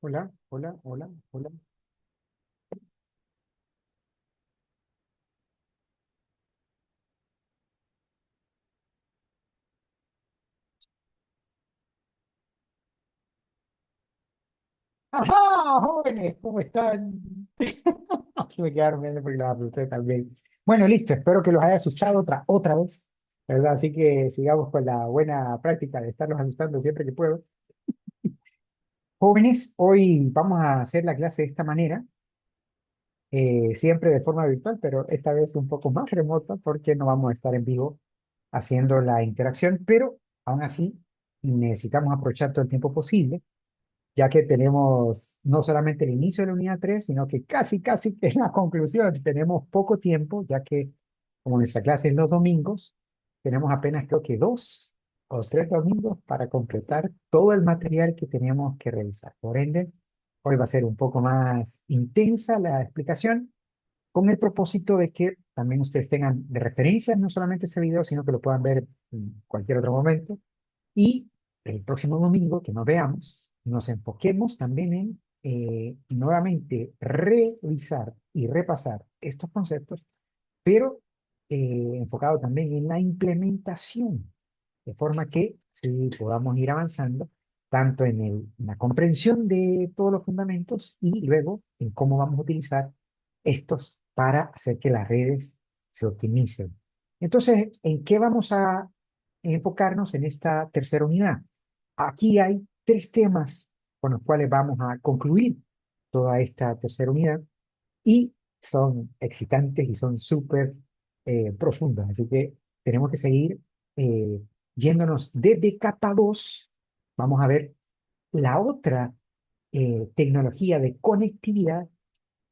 Hola, hola, hola, hola. ¡Ajá, jóvenes! ¿Cómo están? Me quedaron viendo porque los asusté también. Bueno, listo, espero que los haya asustado otra vez, ¿verdad? Así que sigamos con la buena práctica de estarlos asustando siempre que puedo. Jóvenes, hoy vamos a hacer la clase de esta manera, siempre de forma virtual, pero esta vez un poco más remota porque no vamos a estar en vivo haciendo la interacción, pero aún así necesitamos aprovechar todo el tiempo posible ya que tenemos no solamente el inicio de la unidad 3 sino que casi que es la conclusión. Tenemos poco tiempo, ya que como nuestra clase es los domingos, tenemos apenas creo que 2 o 3 domingos para completar todo el material que tenemos que revisar. Por ende, hoy va a ser un poco más intensa la explicación, con el propósito de que también ustedes tengan de referencia no solamente ese video, sino que lo puedan ver en cualquier otro momento y el próximo domingo que nos veamos, nos enfoquemos también en nuevamente revisar y repasar estos conceptos, pero enfocado también en la implementación, de forma que sí, podamos ir avanzando tanto en la comprensión de todos los fundamentos y luego en cómo vamos a utilizar estos para hacer que las redes se optimicen. Entonces, ¿en qué vamos a enfocarnos en esta tercera unidad? Aquí hay 3 temas con los cuales vamos a concluir toda esta tercera unidad y son excitantes y son súper profundas. Así que tenemos que seguir eh, yéndonos desde capa 2. Vamos a ver la otra tecnología de conectividad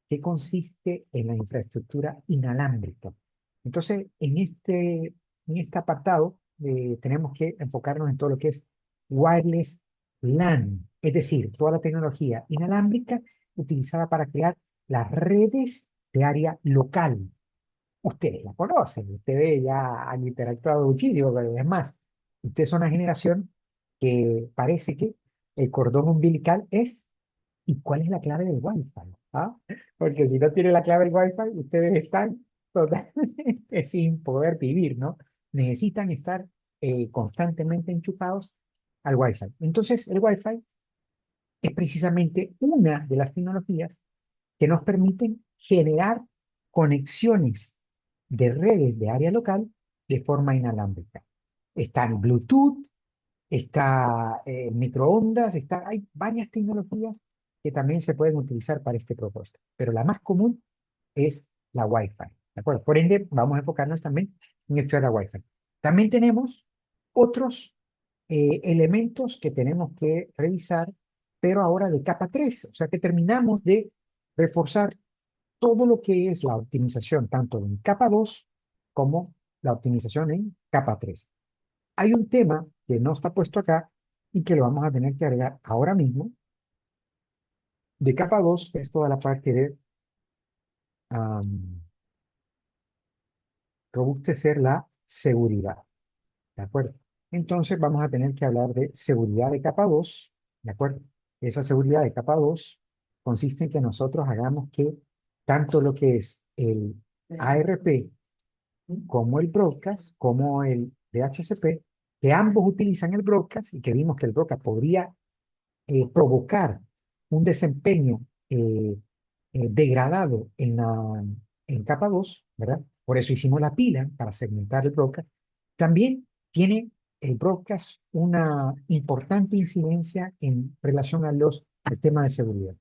que consiste en la infraestructura inalámbrica. Entonces, en este apartado tenemos que enfocarnos en todo lo que es wireless LAN, es decir, toda la tecnología inalámbrica utilizada para crear las redes de área local. Ustedes la conocen, ustedes ya han interactuado muchísimo, pero es más, ustedes son una generación que parece que el cordón umbilical es ¿y cuál es la clave del Wi-Fi? ¿Ah? Porque si no tiene la clave del Wi-Fi, ustedes están totalmente sin poder vivir, ¿no? Necesitan estar constantemente enchufados al Wi-Fi. Entonces, el Wi-Fi es precisamente una de las tecnologías que nos permiten generar conexiones de redes de área local de forma inalámbrica. Está el Bluetooth, está microondas, hay varias tecnologías que también se pueden utilizar para este propósito, pero la más común es la Wi-Fi, ¿de acuerdo? Por ende, vamos a enfocarnos también en esto de la Wi-Fi. También tenemos otros elementos que tenemos que revisar, pero ahora de capa 3, o sea que terminamos de reforzar todo lo que es la optimización, tanto en capa 2 como la optimización en capa 3. Hay un tema que no está puesto acá y que lo vamos a tener que agregar ahora mismo. De capa 2 es toda la parte de robustecer la seguridad, ¿de acuerdo? Entonces vamos a tener que hablar de seguridad de capa 2, ¿de acuerdo? Esa seguridad de capa 2 consiste en que nosotros hagamos que tanto lo que es el ARP como el broadcast, como el DHCP, que ambos utilizan el broadcast y que vimos que el broadcast podría provocar un desempeño degradado en capa 2, ¿verdad? Por eso hicimos la pila para segmentar el broadcast. También tiene el broadcast una importante incidencia en relación al tema de seguridad.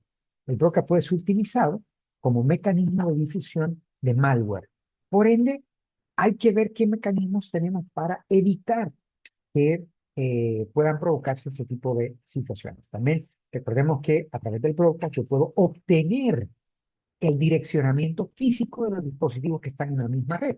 el broadcast puede ser utilizado como mecanismo de difusión de malware. Por ende, hay que ver qué mecanismos tenemos para evitar que puedan provocarse ese tipo de situaciones. También recordemos que a través del broadcast yo puedo obtener el direccionamiento físico de los dispositivos que están en la misma red.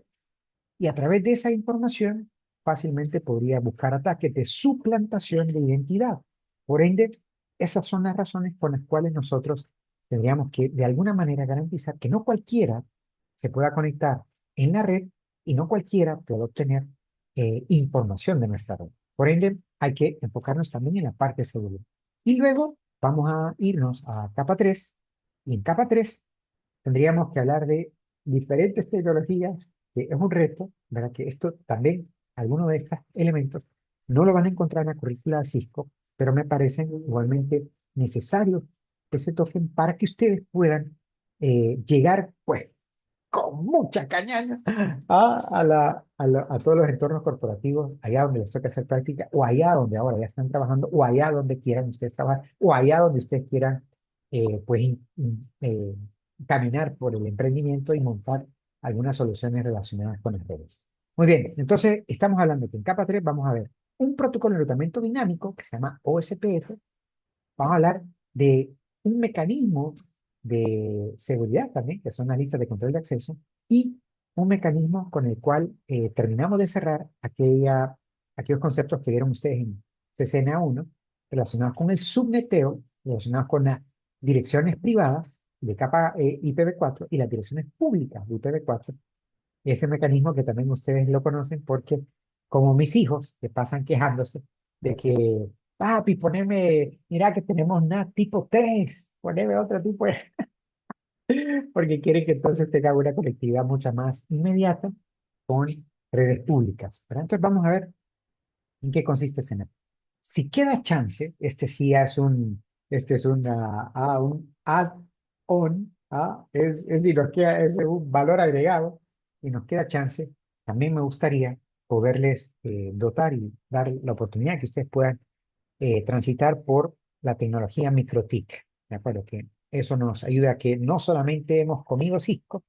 Y a través de esa información fácilmente podría buscar ataques de suplantación de identidad. Por ende, esas son las razones por las cuales nosotros tendríamos que de alguna manera garantizar que no cualquiera se pueda conectar en la red y no cualquiera pueda obtener información de nuestra red. Por ende, hay que enfocarnos también en la parte de seguridad. Y luego vamos a irnos a capa 3. Y en capa 3 tendríamos que hablar de diferentes tecnologías, que es un reto, ¿verdad? Que esto también, algunos de estos elementos, no lo van a encontrar en la currícula de Cisco, pero me parecen igualmente necesarios que se toquen para que ustedes puedan llegar, pues, con mucha cañaña a todos los entornos corporativos, allá donde les toca hacer práctica, o allá donde ahora ya están trabajando, o allá donde quieran ustedes trabajar, o allá donde ustedes quieran, pues, caminar por el emprendimiento y montar algunas soluciones relacionadas con las redes. Muy bien, entonces estamos hablando que en capa 3 vamos a ver un protocolo de enrutamiento dinámico que se llama OSPF. Vamos a hablar de un mecanismo de seguridad también, que son las listas de control de acceso, y un mecanismo con el cual terminamos de cerrar aquellos conceptos que vieron ustedes en CCNA1, relacionados con el subneteo, relacionados con las direcciones privadas de capa IPv4 y las direcciones públicas de IPv4. Ese mecanismo que también ustedes lo conocen porque, como mis hijos, que pasan quejándose de que, papi, poneme, mira que tenemos NAT tipo 3, poneme otro tipo de... porque quieren que entonces tenga una conectividad mucho más inmediata con redes públicas. Pero entonces vamos a ver en qué consiste ese NAT. Si queda chance, este sí es un add-on, es decir, nos queda, es un valor agregado y nos queda chance, también me gustaría poderles dotar y dar la oportunidad que ustedes puedan transitar por la tecnología MikroTik. ¿De acuerdo? Que eso nos ayuda a que no solamente hemos comido Cisco,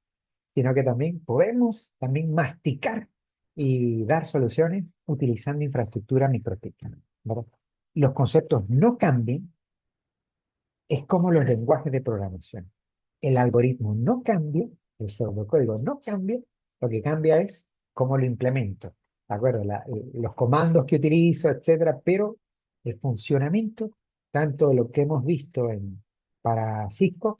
sino que también podemos también masticar y dar soluciones utilizando infraestructura MikroTik, ¿verdad? Los conceptos no cambian, es como los lenguajes de programación. El algoritmo no cambia, el pseudocódigo no cambia, lo que cambia es cómo lo implemento, ¿de acuerdo? Los comandos que utilizo, etcétera, pero el funcionamiento, tanto de lo que hemos visto para Cisco,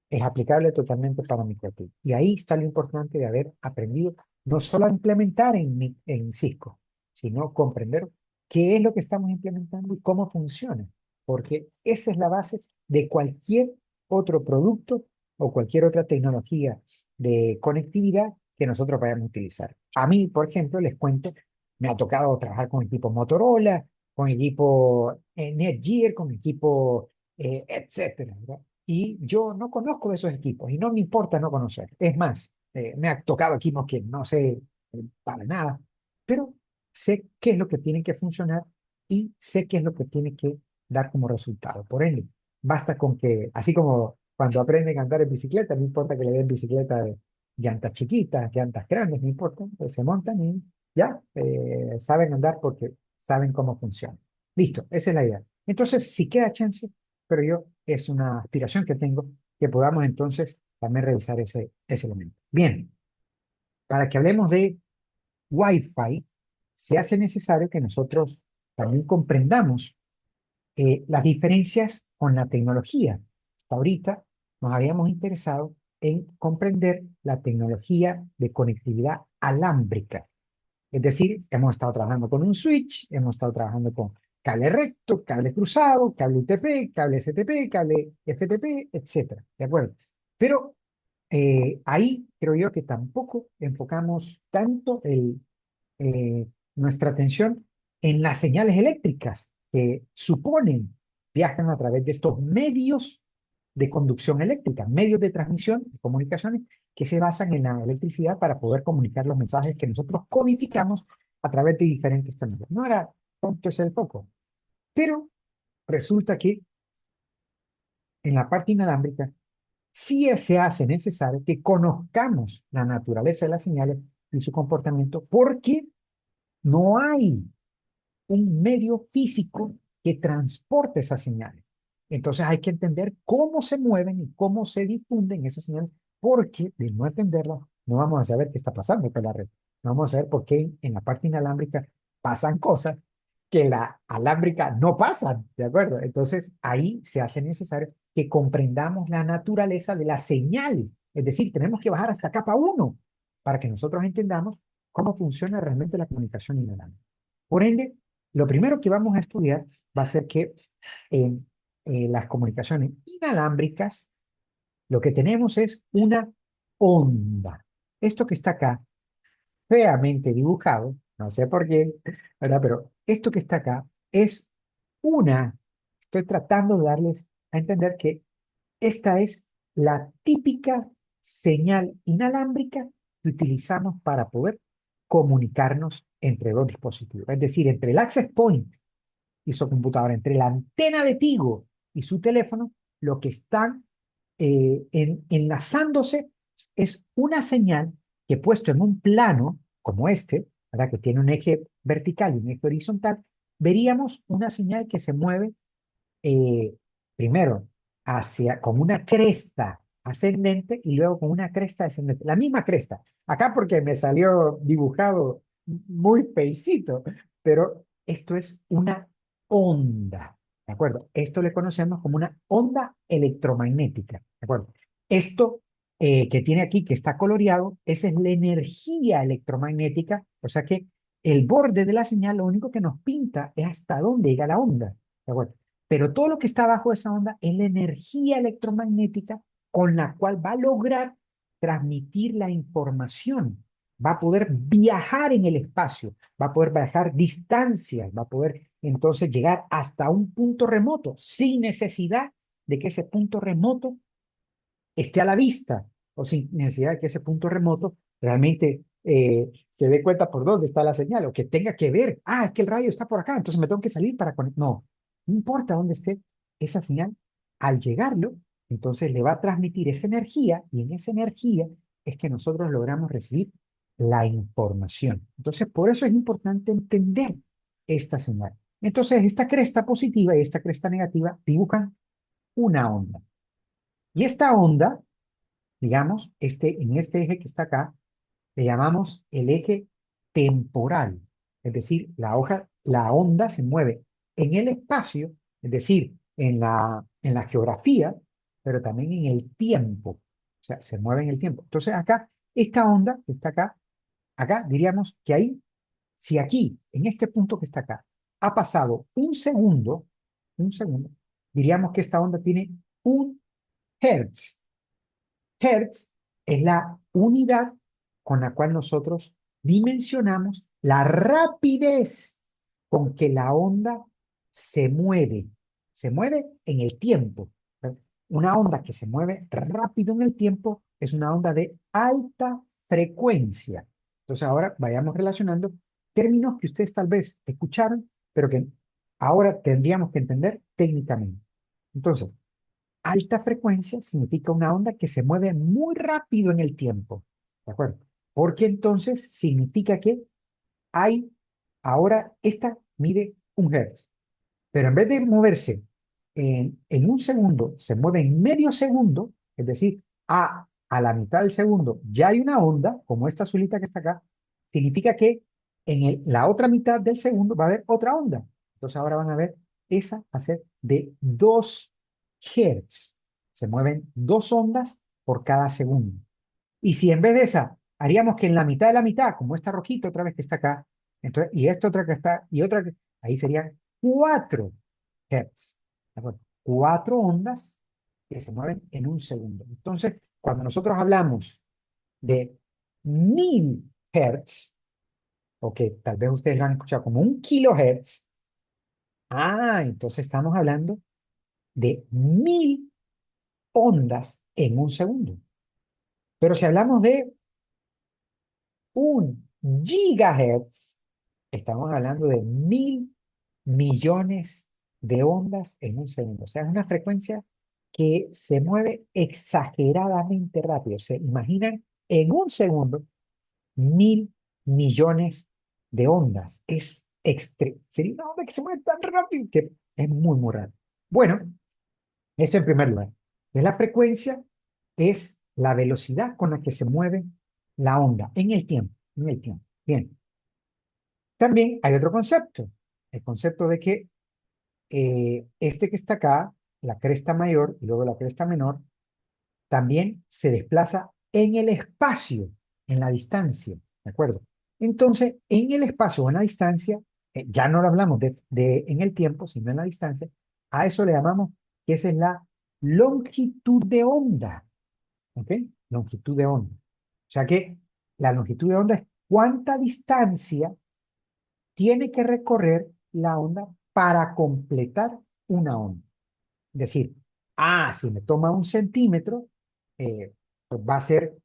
es aplicable totalmente para MikroTik. Y ahí está lo importante de haber aprendido no solo a implementar en Cisco, sino comprender qué es lo que estamos implementando y cómo funciona, porque esa es la base de cualquier otro producto o cualquier otra tecnología de conectividad que nosotros vayamos a utilizar. A mí, por ejemplo, les cuento, me ha tocado trabajar con equipo Motorola, con equipo Netgear, con equipo etcétera, ¿verdad? Y yo no conozco de esos equipos y no me importa no conocer. Es más, me ha tocado equipos que no sé para nada, pero sé qué es lo que tiene que funcionar y sé qué es lo que tiene que dar como resultado. Por ende, basta con que, así como cuando aprenden a andar en bicicleta, no importa que le den bicicleta de llantas chiquitas, llantas grandes, no importa, pues se montan y ya saben andar porque saben cómo funciona. Listo, esa es la idea. Entonces, si queda chance, pero yo es una aspiración que tengo, que podamos entonces también revisar ese elemento. Bien, para que hablemos de Wi-Fi, se hace necesario que nosotros también comprendamos las diferencias con la tecnología. Hasta ahorita nos habíamos interesado en comprender la tecnología de conectividad alámbrica. Es decir, hemos estado trabajando con un switch, hemos estado trabajando con cable recto, cable cruzado, cable UTP, cable STP, cable FTP, etcétera. ¿De acuerdo? Pero ahí creo yo que tampoco enfocamos tanto nuestra atención en las señales eléctricas que suponen viajan a través de estos medios de conducción eléctrica, medios de transmisión de comunicaciones que se basan en la electricidad para poder comunicar los mensajes que nosotros codificamos a través de diferentes canales. No era tanto ese el foco, pero resulta que en la parte inalámbrica, sí se hace necesario que conozcamos la naturaleza de las señales y su comportamiento, porque no hay un medio físico que transporte esas señales. Entonces hay que entender cómo se mueven y cómo se difunden esas señales, porque de no entenderlas, no vamos a saber qué está pasando con la red. No vamos a saber por qué en la parte inalámbrica pasan cosas que en la alámbrica no pasan, ¿de acuerdo? Entonces ahí se hace necesario que comprendamos la naturaleza de las señales. Es decir, tenemos que bajar hasta capa uno para que nosotros entendamos cómo funciona realmente la comunicación inalámbrica. Por ende, lo primero que vamos a estudiar va a ser que en las comunicaciones inalámbricas lo que tenemos es una onda. Esto que está acá, feamente dibujado, no sé por qué, ¿verdad? Pero esto que está acá es una, estoy tratando de darles a entender que esta es la típica señal inalámbrica que utilizamos para poder comunicarnos entre dos dispositivos. Es decir, entre el access point y su computadora, entre la antena de Tigo y su teléfono, lo que están enlazándose es una señal que puesto en un plano como este, ¿verdad? Que tiene un eje vertical y un eje horizontal, veríamos una señal que se mueve eh, primero hacia, con una cresta ascendente y luego con una cresta descendente. La misma cresta. Acá porque me salió dibujado muy feicito, pero esto es una onda, ¿de acuerdo? Esto le conocemos como una onda electromagnética, ¿de acuerdo? Esto que tiene aquí, que está coloreado, esa es la energía electromagnética, o sea que el borde de la señal lo único que nos pinta es hasta dónde llega la onda, ¿de acuerdo? Pero todo lo que está bajo esa onda es la energía electromagnética con la cual va a lograr transmitir la información, va a poder viajar en el espacio, va a poder viajar distancias, va a poder entonces llegar hasta un punto remoto sin necesidad de que ese punto remoto esté a la vista o sin necesidad de que ese punto remoto realmente se dé cuenta por dónde está la señal o que tenga que ver, es que el rayo está por acá, entonces me tengo que salir para conectar. No, no importa dónde esté esa señal, al llegarlo, entonces le va a transmitir esa energía y en esa energía es que nosotros logramos recibir la información. Entonces, por eso es importante entender esta señal. Entonces, esta cresta positiva y esta cresta negativa dibujan una onda. Y esta onda, digamos, en este eje que está acá, le llamamos el eje temporal. Es decir, la onda se mueve en el espacio, es decir, en la geografía, pero también en el tiempo. O sea, se mueve en el tiempo. Entonces acá, esta onda que está acá, acá diríamos que ahí, si aquí, en este punto que está acá, ha pasado un segundo, diríamos que esta onda tiene un hertz. Hertz es la unidad con la cual nosotros dimensionamos la rapidez con que la onda se mueve. Se mueve en el tiempo. Una onda que se mueve rápido en el tiempo es una onda de alta frecuencia. Entonces ahora vayamos relacionando términos que ustedes tal vez escucharon, pero que ahora tendríamos que entender técnicamente. Entonces, alta frecuencia significa una onda que se mueve muy rápido en el tiempo, ¿de acuerdo? Porque entonces significa que hay, ahora esta mide un hertz, pero en vez de moverse en un segundo, se mueve en medio segundo, es decir, a la mitad del segundo ya hay una onda, como esta azulita que está acá, significa que en la otra mitad del segundo va a haber otra onda. Entonces ahora van a ver, esa va a ser de 2 Hertz. Se mueven 2 ondas por cada segundo. Y si en vez de esa haríamos que en la mitad, como esta rojita otra vez que está acá, entonces, y esta otra que está, y otra que, ahí serían 4 Hertz. ¿De acuerdo? 4 ondas que se mueven en un segundo. Entonces, cuando nosotros hablamos de 1000 Hertz, o que tal vez ustedes lo han escuchado como 1 kHz, entonces estamos hablando de 1000 ondas en un segundo. Pero si hablamos de 1 GHz, estamos hablando de 1000 millones de ondas en un segundo. O sea, es una frecuencia que se mueve exageradamente rápido. Se imaginan en un segundo 1.000 millones de ondas. Es extremo. Sería una onda que se mueve tan rápido que es muy, muy rápido. Bueno, eso en primer lugar. Es la frecuencia, es la velocidad con la que se mueve la onda en el tiempo. En el tiempo. Bien. También hay otro concepto. El concepto de que este que está acá, la cresta mayor y luego la cresta menor, también se desplaza en el espacio, en la distancia, ¿de acuerdo? Entonces, en el espacio o en la distancia, ya no lo hablamos de en el tiempo, sino en la distancia, a eso le llamamos que esa es la longitud de onda, ¿ok? Longitud de onda. O sea que la longitud de onda es cuánta distancia tiene que recorrer la onda para completar una onda. Es decir, si me toma 1 centímetro, pues va a ser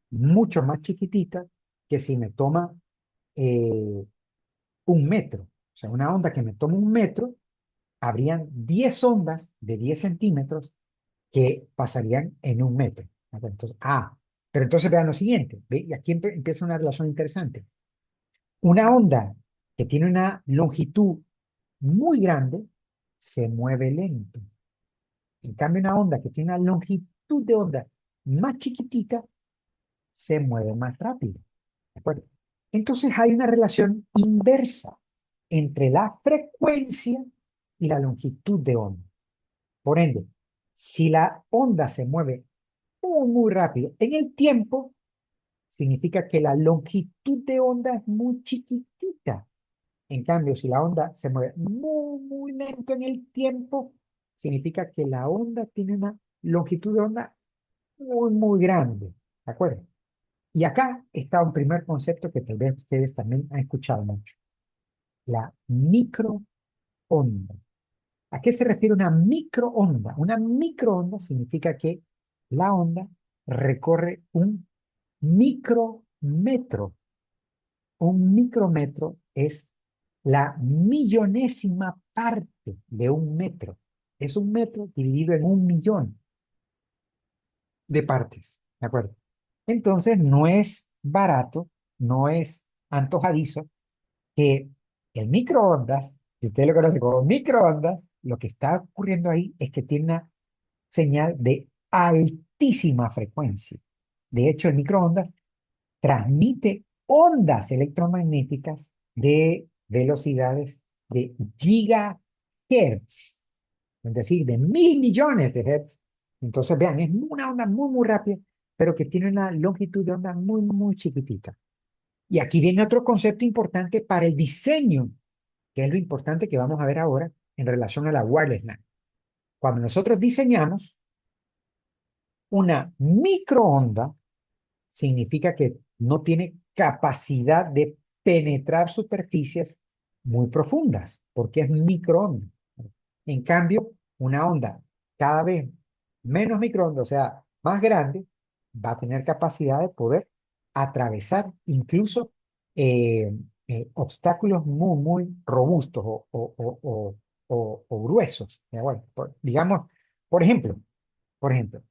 mucho más chiquitita que si me toma 1 metro. O sea, una onda que me toma 1 metro, habrían 10 ondas de 10 centímetros que pasarían en 1 metro. Entonces, pero entonces vean lo siguiente, ¿ve? Y aquí empieza una relación interesante. Una onda que tiene una longitud muy grande se mueve lento. En cambio, una onda que tiene una longitud de onda más chiquitita se mueve más rápido. ¿De acuerdo? Entonces hay una relación inversa entre la frecuencia y la longitud de onda. Por ende, si la onda se mueve muy, muy rápido en el tiempo, significa que la longitud de onda es muy chiquitita. En cambio, si la onda se mueve muy, muy lento en el tiempo, significa que la onda tiene una longitud de onda muy, muy grande. ¿De acuerdo? Y acá está un primer concepto que tal vez ustedes también han escuchado mucho. La microonda. ¿A qué se refiere una microonda? Una microonda significa que la onda recorre un micrometro. Un micrometro es la millonésima parte de 1 metro. Es 1 metro dividido en 1 millón de partes, ¿de acuerdo? Entonces no es barato, no es antojadizo que el microondas, que usted lo conoce como microondas, lo que está ocurriendo ahí es que tiene una señal de altísima frecuencia. De hecho, el microondas transmite ondas electromagnéticas de velocidades de gigahertz, es decir, de 1.000 millones de hertz. Entonces, vean, es una onda muy, muy rápida, pero que tiene una longitud de onda muy, muy chiquitita. Y aquí viene otro concepto importante para el diseño, que es lo importante que vamos a ver ahora en relación a la wireless LAN. Cuando nosotros diseñamos una microonda, significa que no tiene capacidad de penetrar superficies muy profundas, porque es microonda. En cambio, una onda cada vez menos microondas, o sea, más grande, va a tener capacidad de poder atravesar incluso eh, obstáculos muy, muy robustos o gruesos. Bueno, digamos, por ejemplo, por ejemplo,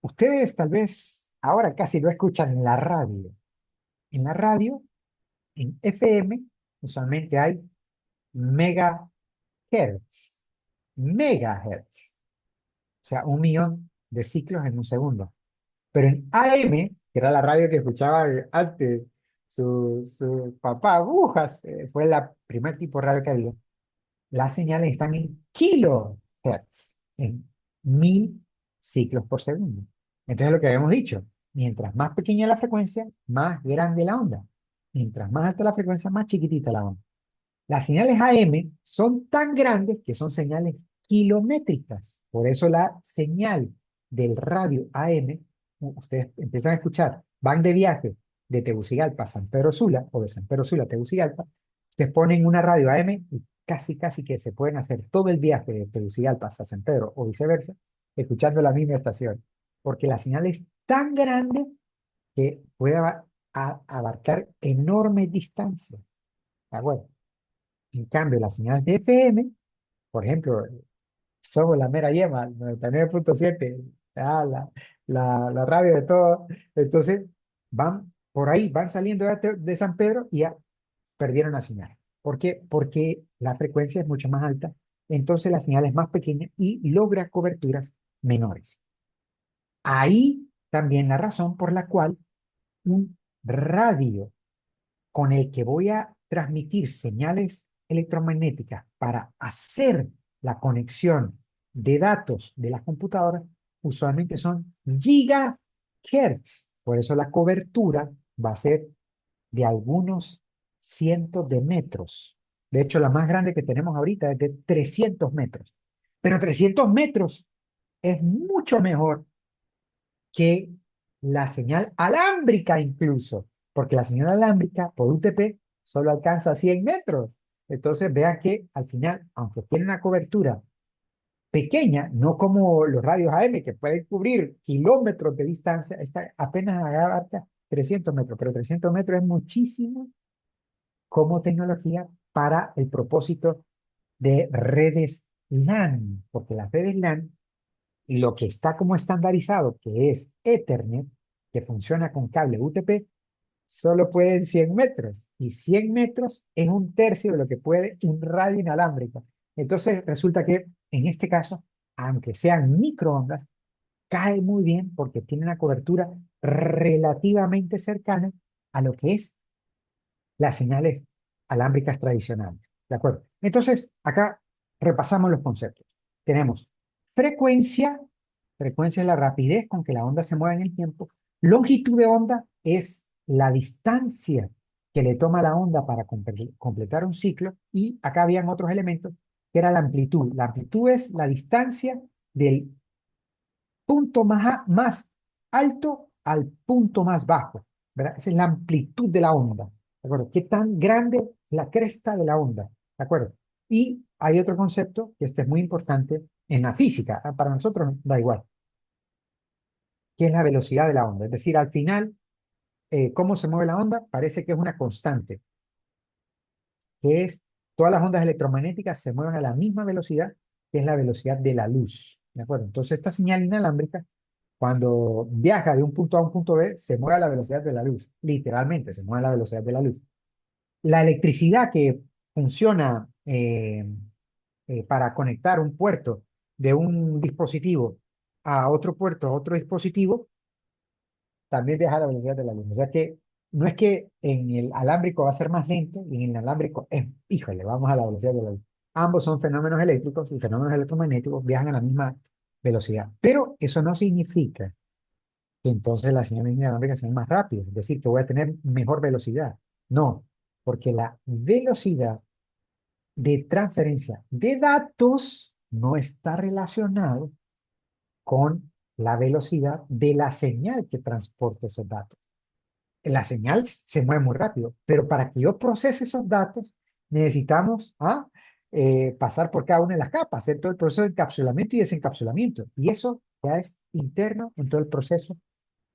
ustedes tal vez ahora casi lo escuchan en la radio. En la radio, en FM, usualmente hay megahertz. Megahertz. O sea, 1 millón de ciclos en un segundo. Pero en AM, que era la radio que escuchaba antes su papá, agujas, fue la primer tipo de radio que había. Las señales están en kilohertz, en 1.000 ciclos por segundo. Entonces, lo que habíamos dicho, mientras más pequeña la frecuencia, más grande la onda. Mientras más alta la frecuencia, más chiquitita la onda. Las señales AM son tan grandes que son señales kilométricas. Por eso la señal del radio AM, ustedes empiezan a escuchar, van de viaje de Tegucigalpa a San Pedro Sula o de San Pedro Sula a Tegucigalpa, ustedes ponen una radio AM y casi, casi que se pueden hacer todo el viaje de Tegucigalpa hasta San Pedro o viceversa, escuchando la misma estación. Porque la señal es tan grande que puede abarcar enormes distancias. ¿De acuerdo? En cambio, las señales de FM, por ejemplo, somos la mera yema, 99.7, la radio de todo. Entonces, van por ahí, van saliendo de San Pedro y ya perdieron la señal. ¿Por qué? Porque la frecuencia es mucho más alta, entonces la señal es más pequeña y logra coberturas menores. Ahí también la razón por la cual un radio con el que voy a transmitir señales electromagnéticas para hacer la conexión de datos de las computadoras, usualmente son gigahertz. Por eso la cobertura va a ser de algunos cientos de metros. De hecho, la más grande que tenemos ahorita es de 300 metros. Pero 300 metros es mucho mejor que la señal alámbrica incluso, porque la señal alámbrica por UTP solo alcanza 100 metros. Entonces vean que al final, aunque tiene una cobertura pequeña, no como los radios AM que pueden cubrir kilómetros de distancia, esta apenas abarca 300 metros, pero 300 metros es muchísimo como tecnología para el propósito de redes LAN, porque las redes LAN y lo que está como estandarizado, que es Ethernet, que funciona con cable UTP, solo pueden 100 metros. Y 100 metros es un tercio de lo que puede un radio inalámbrico. Entonces resulta que en este caso, aunque sean microondas, cae muy bien porque tiene una cobertura relativamente cercana a lo que es las señales alámbricas tradicionales. ¿De acuerdo? Entonces, acá repasamos los conceptos. Tenemos frecuencia, frecuencia es la rapidez con que la onda se mueve en el tiempo. Longitud de onda es la distancia que le toma la onda para completar un ciclo. Y acá habían otros elementos, que era la amplitud. La amplitud es la distancia del punto más alto al punto más bajo, ¿verdad? Esa es la amplitud de la onda, ¿de acuerdo? ¿Qué tan grande es la cresta de la onda? ¿De acuerdo? Y hay otro concepto que este es muy importante en la física, para nosotros da igual, que es la velocidad de la onda. Es decir, al final, cómo se mueve la onda parece que es una constante, que es todas las ondas electromagnéticas se mueven a la misma velocidad, que es la velocidad de la luz, ¿de acuerdo? Entonces, esta señal inalámbrica cuando viaja de un punto A un punto B, se mueve a la velocidad de la luz. Literalmente, se mueve a la velocidad de la luz. La electricidad que funciona para conectar un puerto de un dispositivo a otro puerto, a otro dispositivo, también viaja a la velocidad de la luz. O sea que no es que en el alámbrico va a ser más lento y en el alámbrico híjole, vamos a la velocidad de la luz. Ambos son fenómenos eléctricos y fenómenos electromagnéticos viajan a la misma velocidad. Pero eso no significa que entonces las señales inalámbricas sean más rápidas, es decir, que voy a tener mejor velocidad. No, porque la velocidad de transferencia de datos no está relacionado con la velocidad de la señal que transporta esos datos. La señal se mueve muy rápido, pero para que yo procese esos datos necesitamos pasar por cada una de las capas, hacer todo el proceso de encapsulamiento y desencapsulamiento. Y eso ya es interno en todo el proceso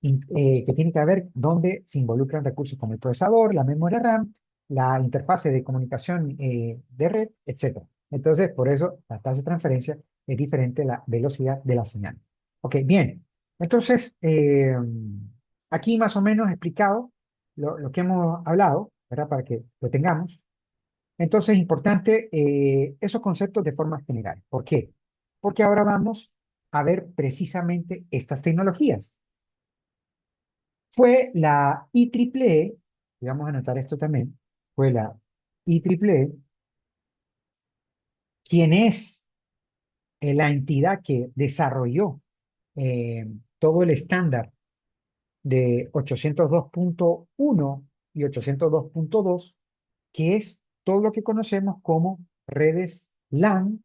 que tiene que ver donde se involucran recursos como el procesador, la memoria RAM, la interfase de comunicación de red, etcétera. Entonces, por eso la tasa de transferencia es diferente a la velocidad de la señal. Ok, bien. Entonces, aquí más o menos explicado lo que hemos hablado, ¿verdad? Para que lo tengamos. Entonces, es importante esos conceptos de forma general. ¿Por qué? Porque ahora vamos a ver precisamente estas tecnologías. Fue la IEEE, y vamos a anotar esto también, fue la IEEE quien es la entidad que desarrolló todo el estándar de 802.1 y 802.2, que es todo lo que conocemos como redes LAN,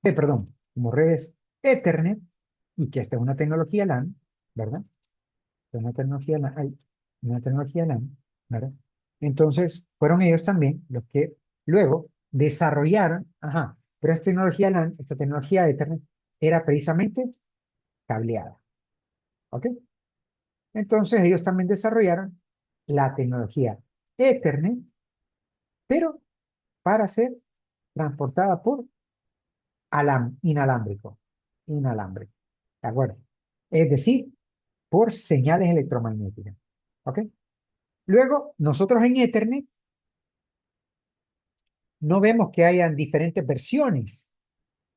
perdón, como redes Ethernet, y que esta es una tecnología LAN, ¿verdad? Una tecnología LAN, una tecnología LAN, ¿verdad? Entonces, fueron ellos también los que luego desarrollaron, pero esta tecnología LAN, esta tecnología Ethernet, era precisamente cableada, ¿ok? Entonces, ellos también desarrollaron la tecnología Ethernet, pero para ser transportada por inalámbrico. Inalámbrico. ¿De acuerdo? Es decir, por señales electromagnéticas. ¿Ok? Luego, nosotros en Ethernet no vemos que hayan diferentes versiones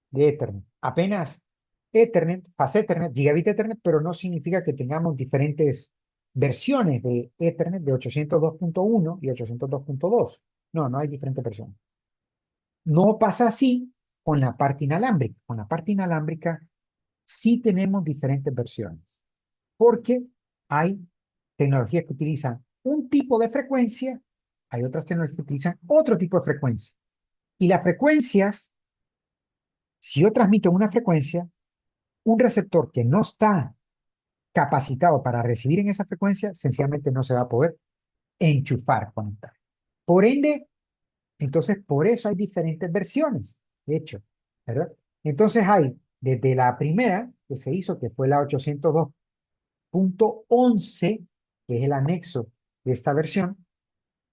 de Ethernet. Apenas Ethernet, Fast Ethernet, Gigabit Ethernet, pero no significa que tengamos diferentes versiones de Ethernet de 802.1 y 802.2. No, no hay diferentes versiones. No pasa así con la parte inalámbrica. Con la parte inalámbrica sí tenemos diferentes versiones, porque hay tecnologías que utilizan un tipo de frecuencia, hay otras tecnologías que utilizan otro tipo de frecuencia. Y las frecuencias, si yo transmito una frecuencia, un receptor que no está capacitado para recibir en esa frecuencia, sencillamente no se va a poder enchufar, conectar. Por ende, entonces por eso hay diferentes versiones, de hecho, ¿verdad? Entonces hay desde la primera que se hizo, que fue la 802.11, que es el anexo de esta versión,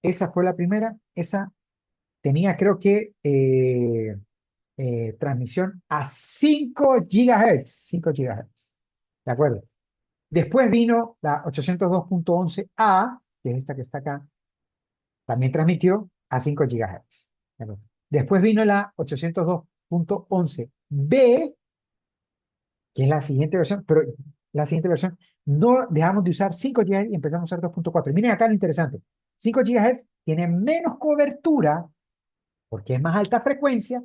esa fue la primera, esa tenía creo que transmisión a 5 GHz, 5 GHz, ¿de acuerdo? Después vino la 802.11a, que es esta que está acá, también transmitió a 5 GHz. ¿De acuerdo? Después vino la 802.11b, que es la siguiente versión, pero la siguiente versión no dejamos de usar 5 GHz y empezamos a usar 2.4. Y miren acá lo interesante, 5 GHz tiene menos cobertura porque es más alta frecuencia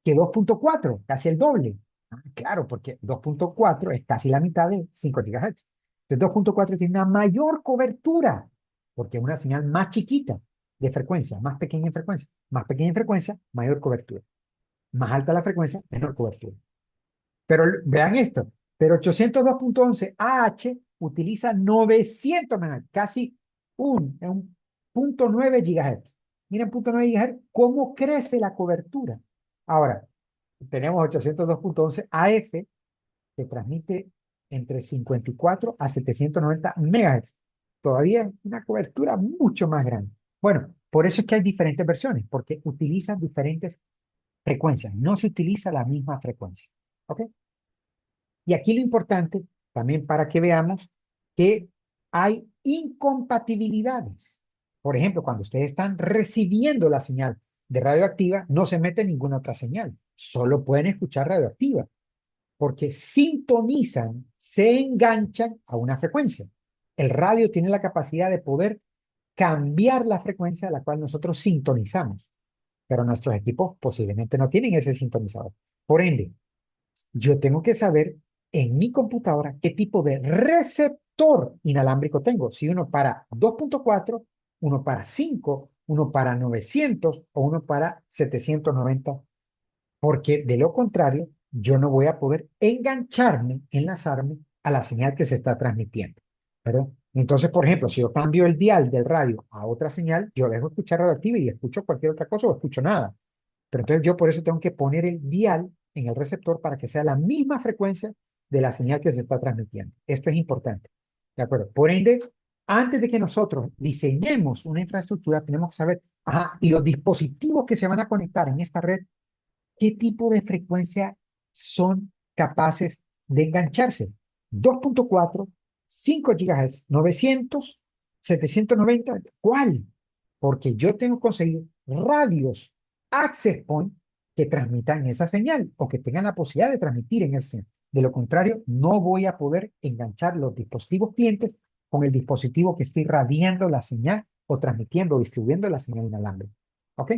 que 2.4, casi el doble. Ah, claro, porque 2.4 es casi la mitad de 5 GHz. Entonces 2.4 tiene una mayor cobertura, porque es una señal más chiquita de frecuencia, más pequeña en frecuencia. Más pequeña en frecuencia, mayor cobertura. Más alta la frecuencia, menor cobertura. Pero vean esto, pero 802.11 AH utiliza 900 MHz, casi un 0.9 GHz. Miren, 0.9 GHz, cómo crece la cobertura. Ahora, tenemos 802.11 AF, que transmite entre 54 a 790 MHz. Todavía una cobertura mucho más grande. Bueno, por eso es que hay diferentes versiones, porque utilizan diferentes frecuencias. No se utiliza la misma frecuencia. ¿Ok? Y aquí lo importante, también para que veamos que hay incompatibilidades. Por ejemplo, cuando ustedes están recibiendo la señal de radioactiva, no se mete ninguna otra señal, solo pueden escuchar radioactiva, porque sintonizan, se enganchan a una frecuencia. El radio tiene la capacidad de poder cambiar la frecuencia a la cual nosotros sintonizamos, pero nuestros equipos posiblemente no tienen ese sintonizador. Por ende, yo tengo que saber en mi computadora qué tipo de receptor inalámbrico tengo. Si uno para 2.4, uno para 5, uno para 900 o uno para 790, porque de lo contrario, yo no voy a poder engancharme, enlazarme a la señal que se está transmitiendo. ¿Verdad? Entonces, por ejemplo, si yo cambio el dial del radio a otra señal, yo dejo de escuchar radioactiva y escucho cualquier otra cosa o escucho nada. Pero entonces yo por eso tengo que poner el dial en el receptor para que sea la misma frecuencia de la señal que se está transmitiendo. Esto es importante. ¿De acuerdo? Por ende, antes de que nosotros diseñemos una infraestructura, tenemos que saber, ajá, y los dispositivos que se van a conectar en esta red, ¿qué tipo de frecuencia son capaces de engancharse? 2.4, 5 GHz, 900, 790, ¿cuál? Porque yo tengo que conseguir radios access point que transmitan esa señal o que tengan la posibilidad de transmitir en esa señal. De lo contrario, no voy a poder enganchar los dispositivos clientes con el dispositivo que estoy radiando la señal o transmitiendo o distribuyendo la señal inalámbrica. ¿Ok?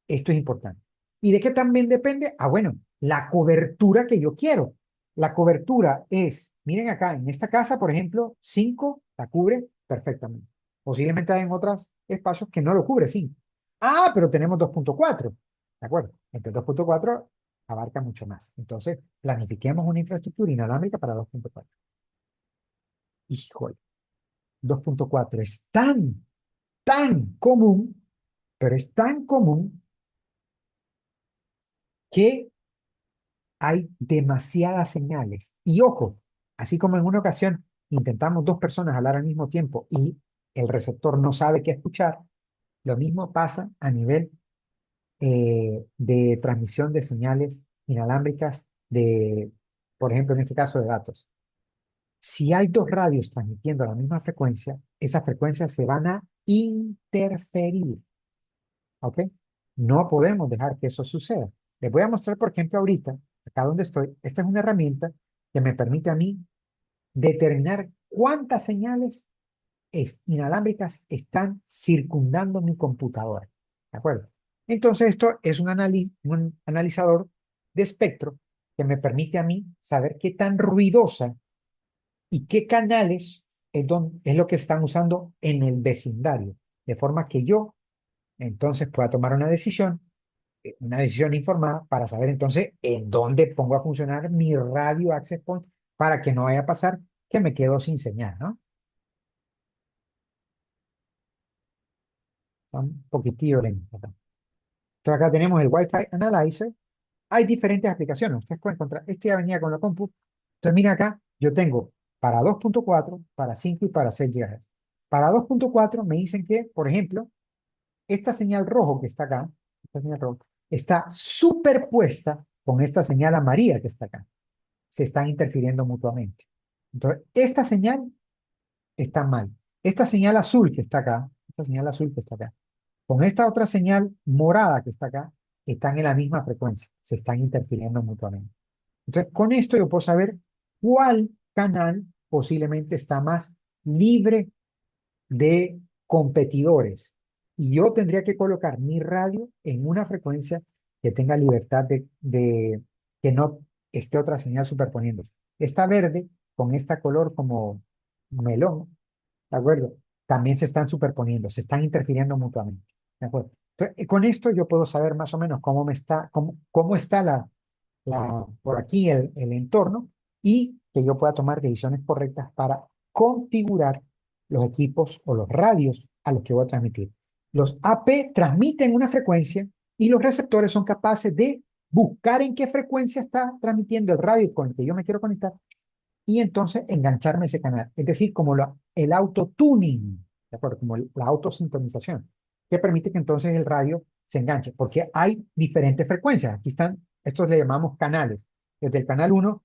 Esto es importante. ¿Y de qué también depende? Ah, bueno, la cobertura que yo quiero. La cobertura es, miren acá, en esta casa, por ejemplo, 5 la cubre perfectamente. Posiblemente hay en otros espacios que no lo cubre 5. Ah, pero tenemos 2.4. ¿De acuerdo? Entonces 2.4 abarca mucho más. Entonces, planifiquemos una infraestructura inalámbrica para 2.4. Híjole, 2.4 es tan común, pero es tan común que hay demasiadas señales. Y ojo, así como en una ocasión intentamos dos personas hablar al mismo tiempo y el receptor no sabe qué escuchar, lo mismo pasa a nivel de transmisión de señales inalámbricas de, por ejemplo, en este caso de datos. Si hay dos radios transmitiendo la misma frecuencia, esas frecuencias se van a interferir, ¿ok? No podemos dejar que eso suceda. Les voy a mostrar, por ejemplo, ahorita, acá donde estoy, esta es una herramienta que me permite a mí determinar cuántas señales inalámbricas están circundando mi computadora. ¿De acuerdo? Entonces, esto es un analizador de espectro que me permite a mí saber qué tan ruidosa y qué canales es lo que están usando en el vecindario. De forma que yo entonces pueda tomar una decisión informada para saber entonces en dónde pongo a funcionar mi radio access point para que no vaya a pasar que me quedo sin señal, ¿no? Un poquitillo lento. Entonces acá tenemos el Wi-Fi Analyzer. Hay diferentes aplicaciones. Ustedes pueden encontrar, este ya venía con la compu. Entonces mira acá, yo tengo para 2.4, para 5 y para 6 GHz. Para 2.4 me dicen que, por ejemplo, esta señal rojo que está acá, esta señal roja, está superpuesta con esta señal amarilla que está acá. Se están interfiriendo mutuamente. Entonces, esta señal está mal. Esta señal azul que está acá, esta señal azul que está acá, con esta otra señal morada que está acá, están en la misma frecuencia, se están interfiriendo mutuamente. Entonces, con esto yo puedo saber cuál canal posiblemente está más libre de competidores. Y yo tendría que colocar mi radio en una frecuencia que tenga libertad de que no esté otra señal superponiéndose. Esta verde con esta color como melón, ¿de acuerdo? También se están superponiendo, se están interfiriendo mutuamente, ¿de acuerdo? Entonces, con esto yo puedo saber más o menos cómo está por aquí el entorno y que yo pueda tomar decisiones correctas para configurar los equipos o los radios a los que voy a transmitir. Los AP transmiten una frecuencia y los receptores son capaces de buscar en qué frecuencia está transmitiendo el radio con el que yo me quiero conectar y entonces engancharme a ese canal. Es decir, como el auto-tuning, ¿de acuerdo? Como la autosintonización, que permite que entonces el radio se enganche, porque hay diferentes frecuencias. Aquí están, estos le llamamos canales, desde el canal 1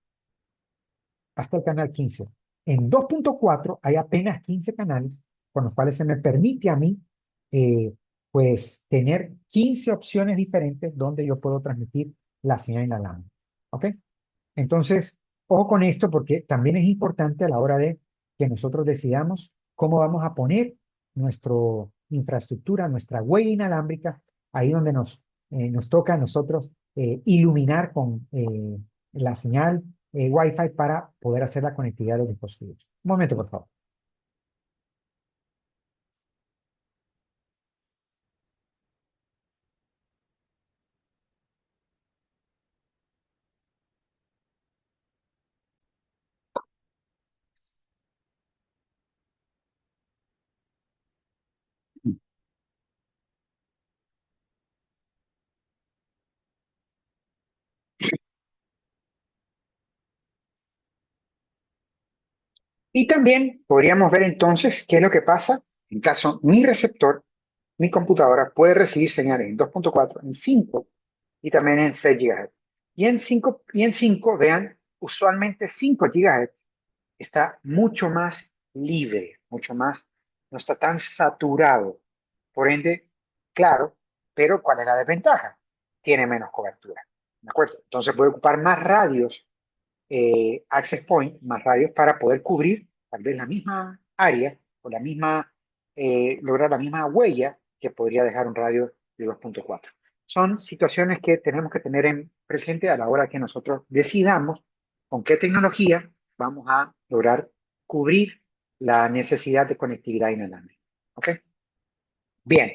hasta el canal 15. En 2.4 hay apenas 15 canales, con los cuales se me permite a mí, eh, pues, tener 15 opciones diferentes donde yo puedo transmitir la señal inalámbrica. ¿Ok? Entonces, ojo con esto porque también es importante a la hora de que nosotros decidamos cómo vamos a poner nuestra infraestructura, nuestra huella inalámbrica, ahí donde nos toca a nosotros iluminar con la señal Wi-Fi para poder hacer la conectividad de los dispositivos. Un momento, por favor. Y también podríamos ver entonces qué es lo que pasa en caso mi receptor, mi computadora, puede recibir señales en 2.4, en 5 y también en 6 GHz. Y en 5 vean, usualmente 5 GHz está mucho más libre, mucho más, no está tan saturado. Por ende, claro, pero ¿cuál es la desventaja? Tiene menos cobertura. ¿De acuerdo? Entonces puede ocupar más radios, access point, más radios para poder cubrir tal vez la misma área o lograr la misma huella que podría dejar un radio de 2.4. Son situaciones que tenemos que tener en presente a la hora que nosotros decidamos con qué tecnología vamos a lograr cubrir la necesidad de conectividad inalámbrica. ¿Ok? Bien.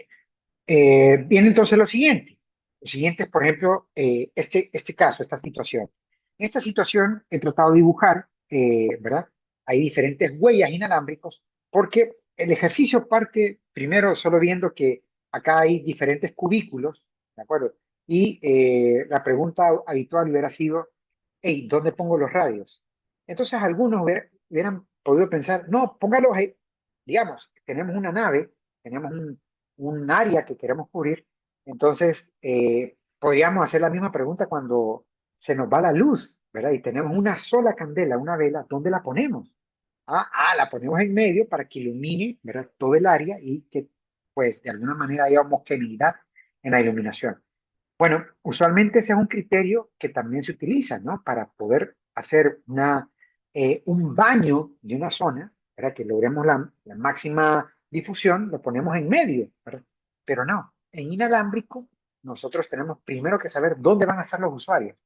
Viene entonces lo siguiente. Lo siguiente es, por ejemplo, este caso, esta situación. En esta situación he tratado de dibujar, ¿verdad? Hay diferentes huellas inalámbricos porque el ejercicio parte primero solo viendo que acá hay diferentes cubículos, ¿de acuerdo? Y la pregunta habitual hubiera sido, hey, ¿dónde pongo los radios? Entonces algunos hubieran podido pensar, no, póngalos ahí. Digamos, tenemos una nave, tenemos un área que queremos cubrir, entonces podríamos hacer la misma pregunta cuando se nos va la luz, ¿verdad? Y tenemos una sola candela, una vela, ¿dónde la ponemos? La ponemos en medio para que ilumine, ¿verdad? Todo el área y que, pues, de alguna manera haya homogeneidad en la iluminación. Bueno, usualmente ese es un criterio que también se utiliza, ¿no? Para poder hacer un baño de una zona, para que logremos la máxima difusión, lo ponemos en medio, ¿verdad? Pero no, en inalámbrico nosotros tenemos primero que saber dónde van a estar los usuarios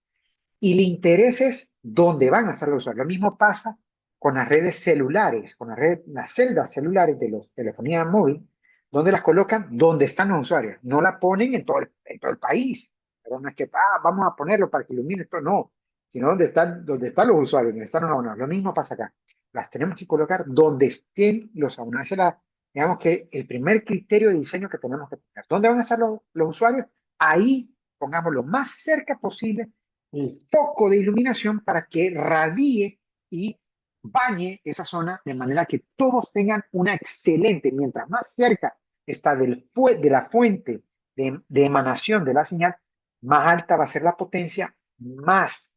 y el interés es dónde van a estar los usuarios. Lo mismo pasa con las redes celulares, con las celdas celulares de los telefonía móvil, donde las colocan donde están los usuarios. No la ponen en todo el país. Pero no es que vamos a ponerlo para que ilumine esto, no, sino donde están los usuarios, donde están los abonados. Lo mismo pasa acá. Las tenemos que colocar donde estén los abonados. Ese es digamos que el primer criterio de diseño que tenemos que tener. ¿Dónde van a estar los usuarios? Ahí pongamos lo más cerca posible el foco de iluminación para que radie y bañe esa zona de manera que todos tengan una excelente, mientras más cerca está de la fuente de emanación de la señal, más alta va a ser la potencia, más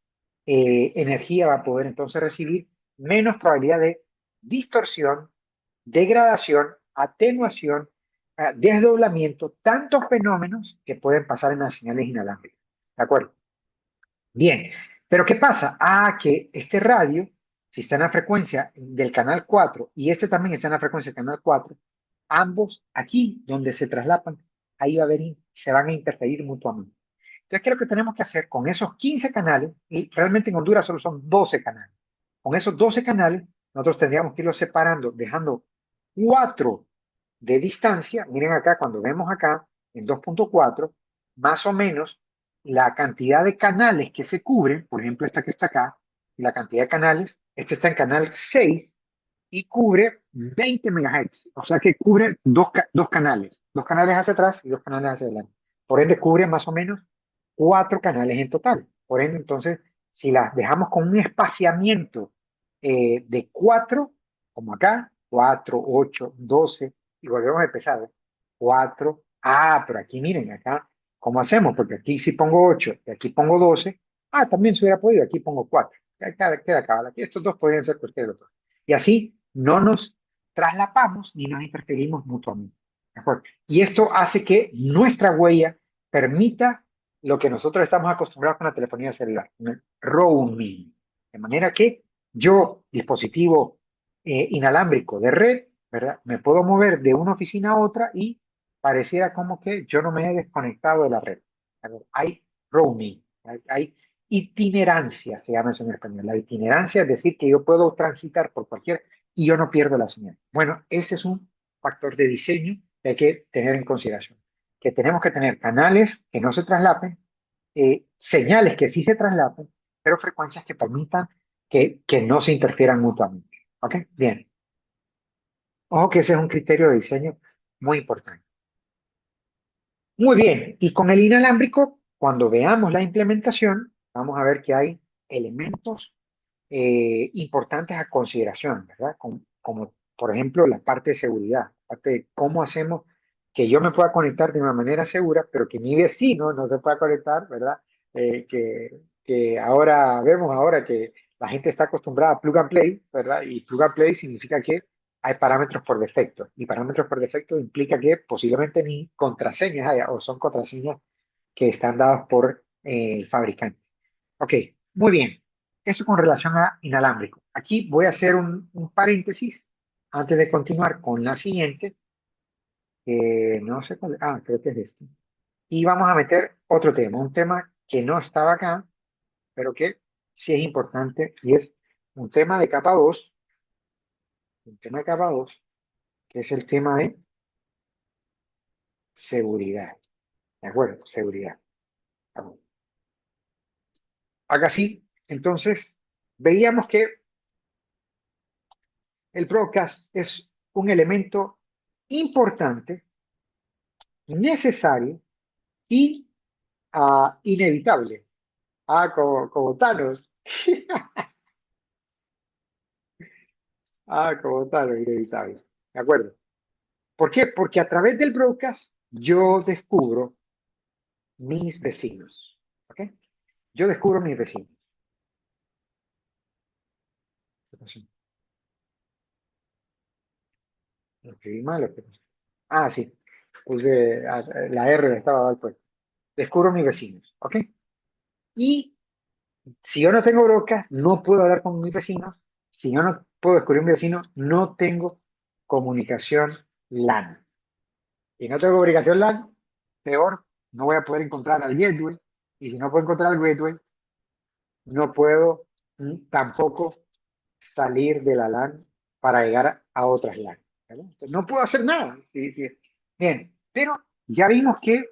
energía va a poder entonces recibir, menos probabilidad de distorsión, degradación, atenuación, desdoblamiento, tantos fenómenos que pueden pasar en las señales inalámbricas. ¿De acuerdo? Bien, pero ¿qué pasa? Que este radio, si está en la frecuencia del canal 4 y este también está en la frecuencia del canal 4, ambos aquí donde se traslapan, ahí se van a interferir mutuamente. Entonces, ¿qué es lo que tenemos que hacer con esos 15 canales? Y realmente en Honduras solo son 12 canales. Con esos 12 canales, nosotros tendríamos que irlos separando, dejando 4 de distancia. Miren acá, cuando vemos acá en 2.4, más o menos la cantidad de canales que se cubren, por ejemplo, esta que está acá, y la cantidad de canales, este está en canal 6 y cubre 20 MHz, o sea que cubre dos canales hacia atrás y dos canales hacia adelante. Por ende, cubre más o menos 4 canales en total. Por ende, entonces, si las dejamos con un espaciamiento de 4, como acá, 4, 8, 12, y volvemos a empezar, 4, pero aquí miren, acá, ¿cómo hacemos? Porque aquí si pongo 8 y aquí pongo 12, también se hubiera podido, aquí pongo 4. Queda acá, aquí estos dos podrían ser cualquier otro. Y así no nos traslapamos ni nos interferimos mutuamente. ¿De acuerdo? Y esto hace que nuestra huella permita lo que nosotros estamos acostumbrados con la telefonía celular, el roaming. De manera que yo, dispositivo inalámbrico de red, ¿verdad? Me puedo mover de una oficina a otra y pareciera como que yo no me he desconectado de la red. Hay roaming, hay itinerancia, se llama eso en español. La itinerancia es decir que yo puedo transitar por cualquier y yo no pierdo la señal. Bueno, ese es un factor de diseño que hay que tener en consideración. Que tenemos que tener canales que no se traslapen, señales que sí se traslapen, pero frecuencias que permitan que no se interfieran mutuamente. ¿Ok? Bien. Ojo que ese es un criterio de diseño muy importante. Muy bien. Y con el inalámbrico, cuando veamos la implementación, vamos a ver que hay elementos importantes a consideración, ¿verdad? Como, por ejemplo la parte de seguridad, la parte de cómo hacemos que yo me pueda conectar de una manera segura, pero que mi vecino no se pueda conectar, ¿verdad? Que vemos ahora que la gente está acostumbrada a plug and play, ¿verdad? Y plug and play significa que hay parámetros por defecto, y parámetros por defecto implica que posiblemente ni contraseñas haya, o son contraseñas que están dadas por el fabricante. Ok, muy bien. Eso con relación a inalámbrico. Aquí voy a hacer un paréntesis antes de continuar con la siguiente. No sé cuál. Creo que es este. Y vamos a meter otro tema, un tema que no estaba acá, pero que sí es importante y es un tema de capa 2, un tema de capa 2, que es el tema de seguridad. ¿De acuerdo? Seguridad. Acá sí, entonces, veíamos que el broadcast es un elemento importante, necesario y inevitable. Como Thanos. Como Thanos, inevitable. ¿De acuerdo? ¿Por qué? Porque a través del broadcast yo descubro mis vecinos. ¿Ok? Yo descubro mis vecinos. ¿Qué pasó? Lo escribí mal. Ah, sí. Puse la R estaba mal puesta. Descubro mis vecinos, ¿ok? Y si yo no tengo broca, no puedo hablar con mis vecinos. Si yo no puedo descubrir mis vecinos, no tengo comunicación LAN. Y no tengo comunicación LAN, peor, no voy a poder encontrar al gateway. Y si no puedo encontrar al gateway, no puedo tampoco salir de la LAN para llegar a otras LAN. ¿Vale? Entonces, no puedo hacer nada. Sí, sí. Bien, pero ya vimos que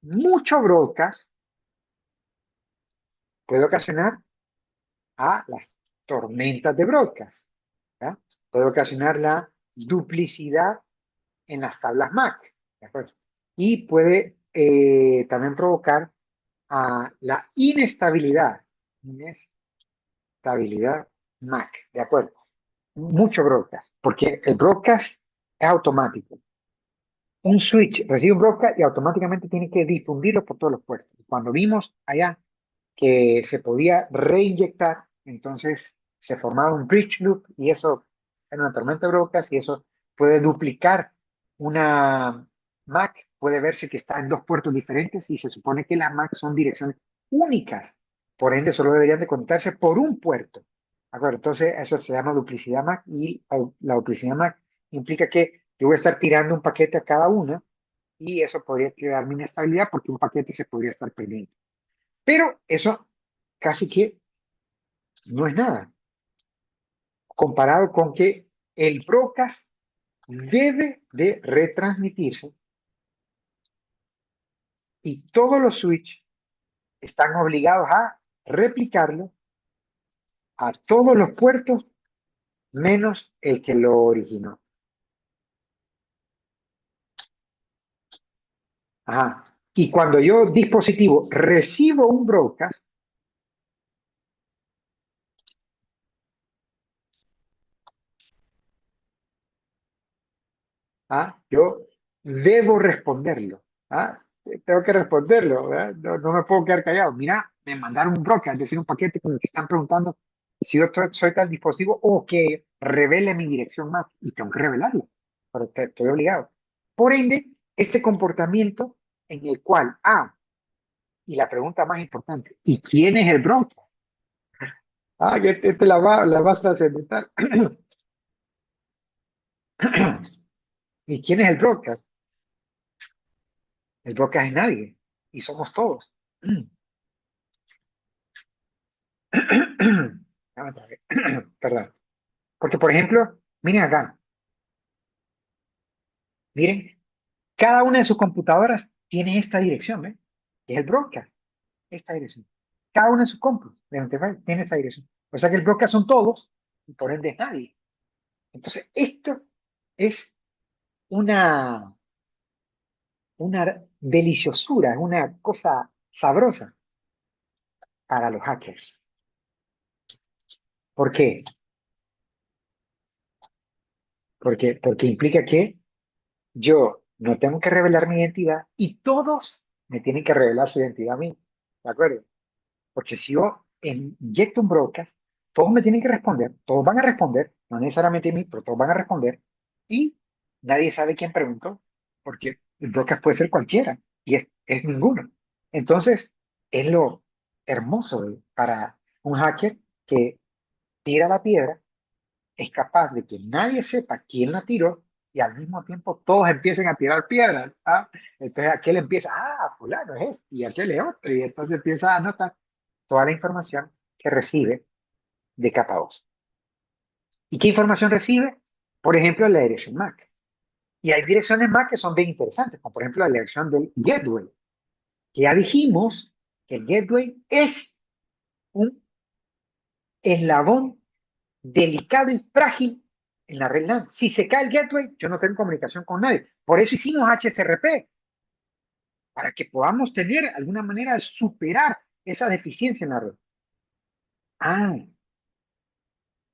mucho broadcast puede ocasionar a las tormentas de broadcast. ¿Ya? Puede ocasionar la duplicidad en las tablas MAC. ¿De acuerdo? Y puede también provocar la inestabilidad. Inestabilidad MAC. ¿De acuerdo? Mucho broadcast, porque el broadcast es automático. Un switch recibe un broadcast y automáticamente tiene que difundirlo por todos los puertos. Cuando vimos allá que se podía reinyectar, entonces se formaba un bridge loop y eso era una tormenta de broadcast y eso puede duplicar una MAC, puede verse que está en dos puertos diferentes y se supone que las MAC son direcciones únicas, por ende solo deberían de conectarse por un puerto. ¿De acuerdo? Entonces eso se llama duplicidad MAC y la duplicidad MAC implica que yo voy a estar tirando un paquete a cada una y eso podría crear mi inestabilidad porque un paquete se podría estar perdiendo. Pero eso casi que no es nada, comparado con que el broadcast debe de retransmitirse y todos los switches están obligados a replicarlo a todos los puertos menos el que lo originó. Ajá. Y cuando yo, dispositivo, recibo un broadcast, yo debo responderlo. ¿Ah? Tengo que responderlo, ¿verdad? No, no me puedo quedar callado. Mira, me mandaron un broadcast, es decir, un paquete con el que están preguntando si yo soy tal dispositivo o que revele mi dirección MAC y tengo que revelarlo, pero estoy obligado. Por ende, este comportamiento en el cual, y la pregunta más importante, ¿y quién es el broadcast? Que esta es la más trascendental. ¿Y quién es el broadcast? El broadcast es nadie y somos todos. Perdón. Porque, por ejemplo, miren acá, miren, cada una de sus computadoras tiene esta dirección, ¿ves? Que es el broadcast, esta dirección. Cada una de sus compus de Enterprise tiene esta dirección. O sea que el broadcast son todos y por ende es nadie. Entonces, esto es una, una deliciosura, es una cosa sabrosa para los hackers. ¿Por qué? Porque implica que yo no tengo que revelar mi identidad y todos me tienen que revelar su identidad a mí. ¿De acuerdo? Porque si yo inyecto un broadcast, todos me tienen que responder, todos van a responder, no necesariamente a mí, pero todos van a responder, y nadie sabe quién preguntó, porque el broadcast puede ser cualquiera, y es ninguno. Entonces, es lo hermoso para un hacker que tira la piedra, es capaz de que nadie sepa quién la tiró, y al mismo tiempo todos empiecen a tirar piedras. Entonces aquel empieza, fulano es este, y aquel es otro, y entonces empieza a anotar toda la información que recibe de capa 2. ¿Y qué información recibe? Por ejemplo, la dirección MAC. Y hay direcciones MAC que son bien interesantes, como por ejemplo la dirección del gateway, que ya dijimos que el gateway es un eslabón delicado y frágil en la red LAN. Si se cae el gateway, yo no tengo comunicación con nadie. Por eso hicimos HSRP, para que podamos tener alguna manera de superar esa deficiencia en la red. Ah,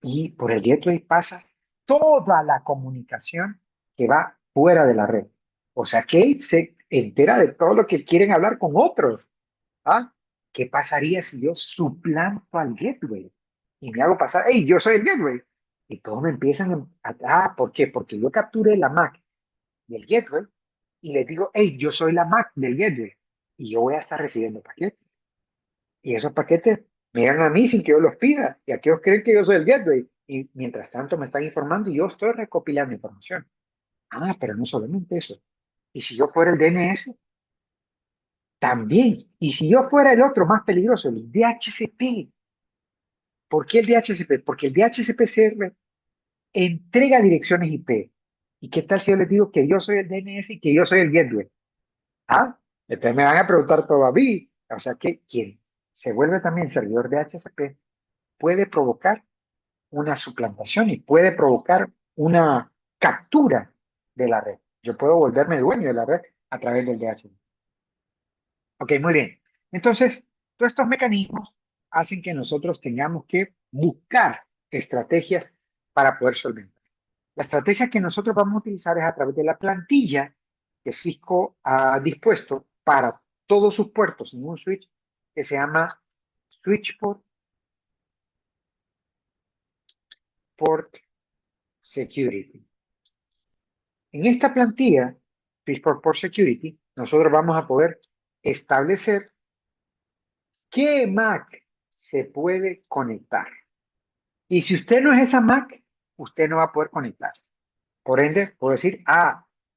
y por el gateway pasa toda la comunicación que va fuera de la red. O sea que él se entera de todo lo que quieren hablar con otros. ¿Ah? ¿qué pasaría si yo suplanto al gateway? Y me hago pasar, hey, yo soy el gateway. Y todos me empiezan ¿por qué? Porque yo capturé la MAC del gateway y les digo, hey, yo soy la MAC del gateway. Y yo voy a estar recibiendo paquetes. Y esos paquetes me llegan a mí sin que yo los pida. Y aquellos creen que yo soy el gateway. Y mientras tanto me están informando y yo estoy recopilando información. Ah, pero no solamente eso. Y si yo fuera el DNS, también. Y si yo fuera el otro más peligroso, el DHCP. ¿Por qué el DHCP? Porque el DHCP server entrega direcciones IP. ¿Y qué tal si yo les digo que yo soy el DNS y que yo soy el gateway? Ah, entonces me van a preguntar todo a mí. O sea que quien se vuelve también servidor de DHCP puede provocar una suplantación y puede provocar una captura de la red. Yo puedo volverme dueño de la red a través del DHCP. Ok, muy bien. Entonces, todos estos mecanismos hacen que nosotros tengamos que buscar estrategias para poder solventar. La estrategia que nosotros vamos a utilizar es a través de la plantilla que Cisco ha dispuesto para todos sus puertos en un switch que se llama Switchport Port Security. En esta plantilla, Switchport Port Security, nosotros vamos a poder establecer qué MAC se puede conectar. Y si usted no es esa MAC, usted no va a poder conectarse. Por ende, puedo decir,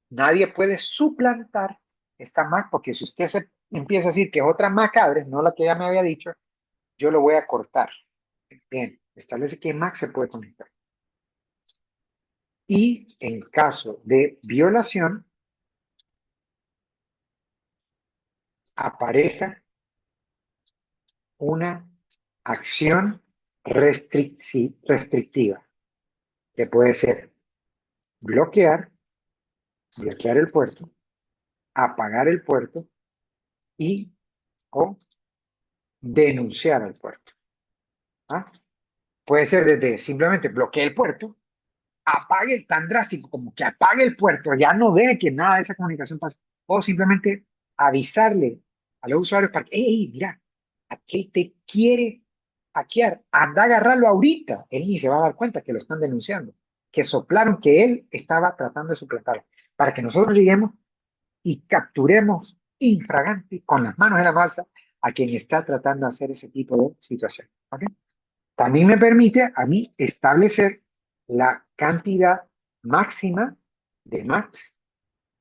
nadie puede suplantar esta MAC porque si usted se empieza a decir que es otra MAC address, no la que ya me había dicho, yo lo voy a cortar. Bien, establece qué MAC se puede conectar. Y en caso de violación, apareja una acción restrictiva, que puede ser bloquear, bloquear el puerto, apagar el puerto y o denunciar al puerto. ¿Ah? Puede ser desde simplemente bloquee el puerto, apague tan drástico como que apague el puerto, ya no deje que nada de esa comunicación pase, o simplemente avisarle a los usuarios para que, hey, mira, aquel te quiere hackear, anda a agarrarlo ahorita, él ni se va a dar cuenta que lo están denunciando, que soplaron que él estaba tratando de suplantar, para que nosotros lleguemos y capturemos infraganti con las manos en la masa a quien está tratando de hacer ese tipo de situación. ¿Okay? También me permite a mí establecer la cantidad máxima de Macs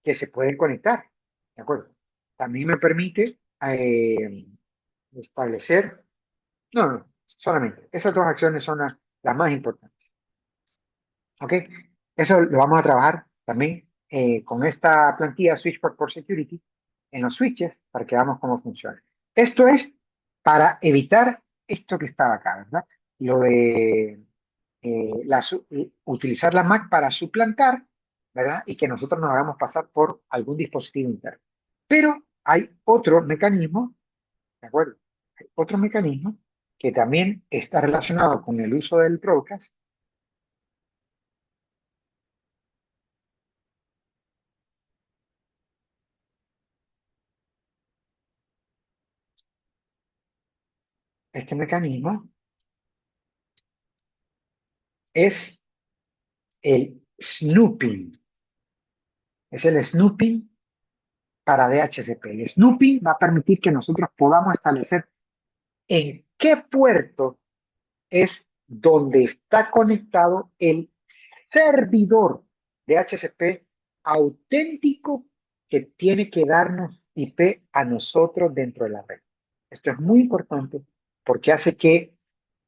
que se pueden conectar. ¿De acuerdo? También me permite establecer, no, solamente, esas dos acciones son las más importantes. ¿Ok? Eso lo vamos a trabajar también con esta plantilla Switchport por Security en los switches para que veamos cómo funciona. Esto es para evitar esto que estaba acá, ¿verdad? Lo de utilizar la Mac para suplantar, ¿verdad? Y que nosotros nos hagamos pasar por algún dispositivo interno. Pero hay otro mecanismo, ¿de acuerdo? Hay otro mecanismo que también está relacionado con el uso del broadcast. Este mecanismo es el snooping. Es el snooping para DHCP. El snooping va a permitir que nosotros podamos establecer en qué puerto es donde está conectado el servidor de HCP auténtico que tiene que darnos IP a nosotros dentro de la red. Esto es muy importante porque hace que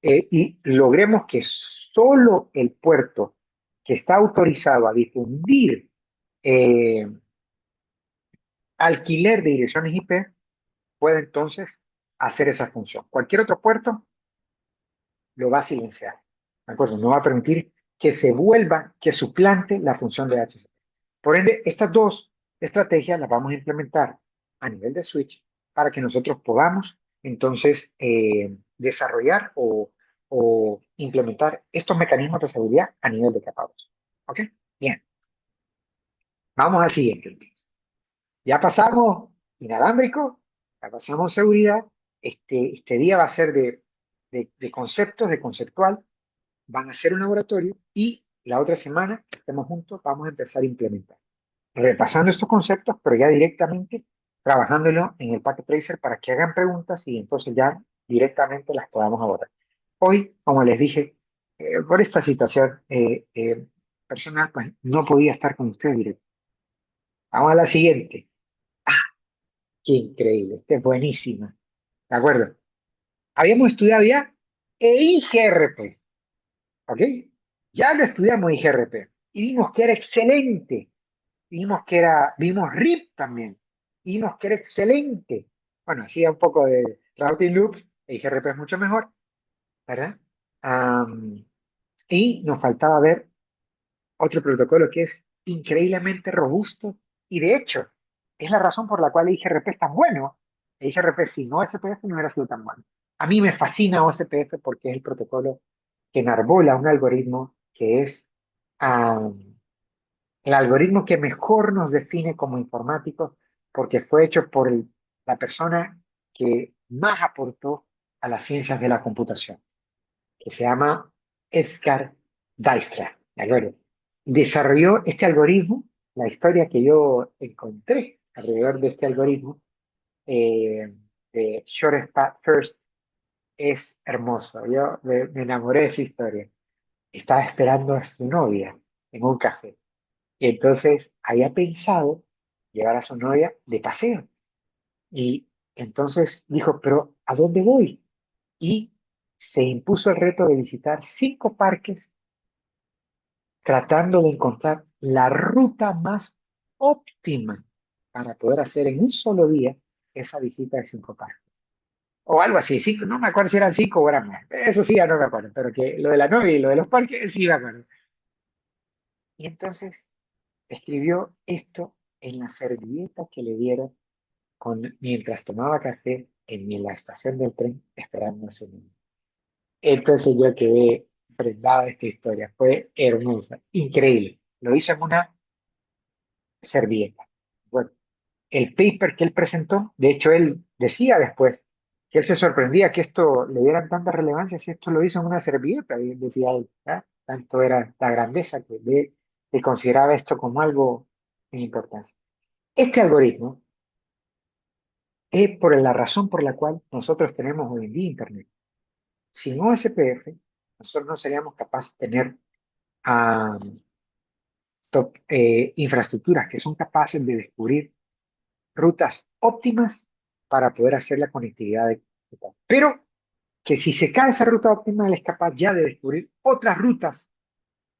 y logremos que solo el puerto que está autorizado a difundir eh, alquiler de direcciones IP pueda entonces hacer esa función. Cualquier otro puerto lo va a silenciar. ¿De acuerdo? No va a permitir que se vuelva, que suplante la función de HCP. Por ende, estas dos estrategias las vamos a implementar a nivel de switch para que nosotros podamos entonces desarrollar o implementar estos mecanismos de seguridad a nivel de capa 2. ¿Ok? Bien. Vamos al siguiente. Ya pasamos inalámbrico, ya pasamos seguridad este día va a ser de conceptos, de conceptual, van a hacer un laboratorio y la otra semana que estemos juntos vamos a empezar a implementar. Repasando estos conceptos, pero ya directamente trabajándolo en el Packet Tracer para que hagan preguntas y entonces ya directamente las podamos abordar. Hoy, como les dije, por esta situación personal, pues no podía estar con ustedes directo. Vamos a la siguiente. Qué increíble, esta es buenísima. ¿De acuerdo? Habíamos estudiado ya IGRP, ¿ok? Ya lo estudiamos IGRP y vimos que era excelente. Vimos RIP también, vimos que era excelente. Bueno, hacía un poco de routing loops, IGRP es mucho mejor, ¿verdad? Am, y nos faltaba ver otro protocolo que es increíblemente robusto y de hecho es la razón por la cual IGRP es tan bueno. IGRP sin OSPF no hubiera sido tan bueno. A mí me fascina OSPF porque es el protocolo que enarbola un algoritmo que es el algoritmo que mejor nos define como informáticos porque fue hecho por la persona que más aportó a las ciencias de la computación, que se llama Edgar Dijkstra. ¿De acuerdo? Desarrolló este algoritmo, la historia que yo encontré alrededor de este algoritmo, eh, de Shortest Path First, es hermoso. Yo me enamoré de esa historia. Estaba esperando a su novia en un café. Y entonces había pensado llevar a su novia de paseo. Y entonces dijo, pero ¿a dónde voy? Y se impuso el reto de visitar 5 parques tratando de encontrar la ruta más óptima para poder hacer en un solo día esa visita de 5 parques. O algo así, no me acuerdo si eran 5 o eran más. Eso sí, ya no me acuerdo, pero que lo de la novia y lo de los parques sí me acuerdo. Y entonces escribió esto en la servilleta que le dieron mientras tomaba café en la estación del tren esperando a su niño. Entonces yo quedé prendado de esta historia. Fue hermosa, increíble. Lo hizo en una servilleta. Bueno, el paper que él presentó, de hecho él decía después que él se sorprendía que esto le dieran tanta relevancia si esto lo hizo en una servilleta, y decía él, ¿ah? Tanto era la grandeza que él consideraba esto como algo sin importancia. Este algoritmo es por la razón por la cual nosotros tenemos hoy en día Internet. Sin OSPF, nosotros no seríamos capaces de tener ah, infraestructuras que son capaces de descubrir rutas óptimas para poder hacer la conectividad de tal. Pero que si se cae esa ruta óptima, él es capaz ya de descubrir otras rutas,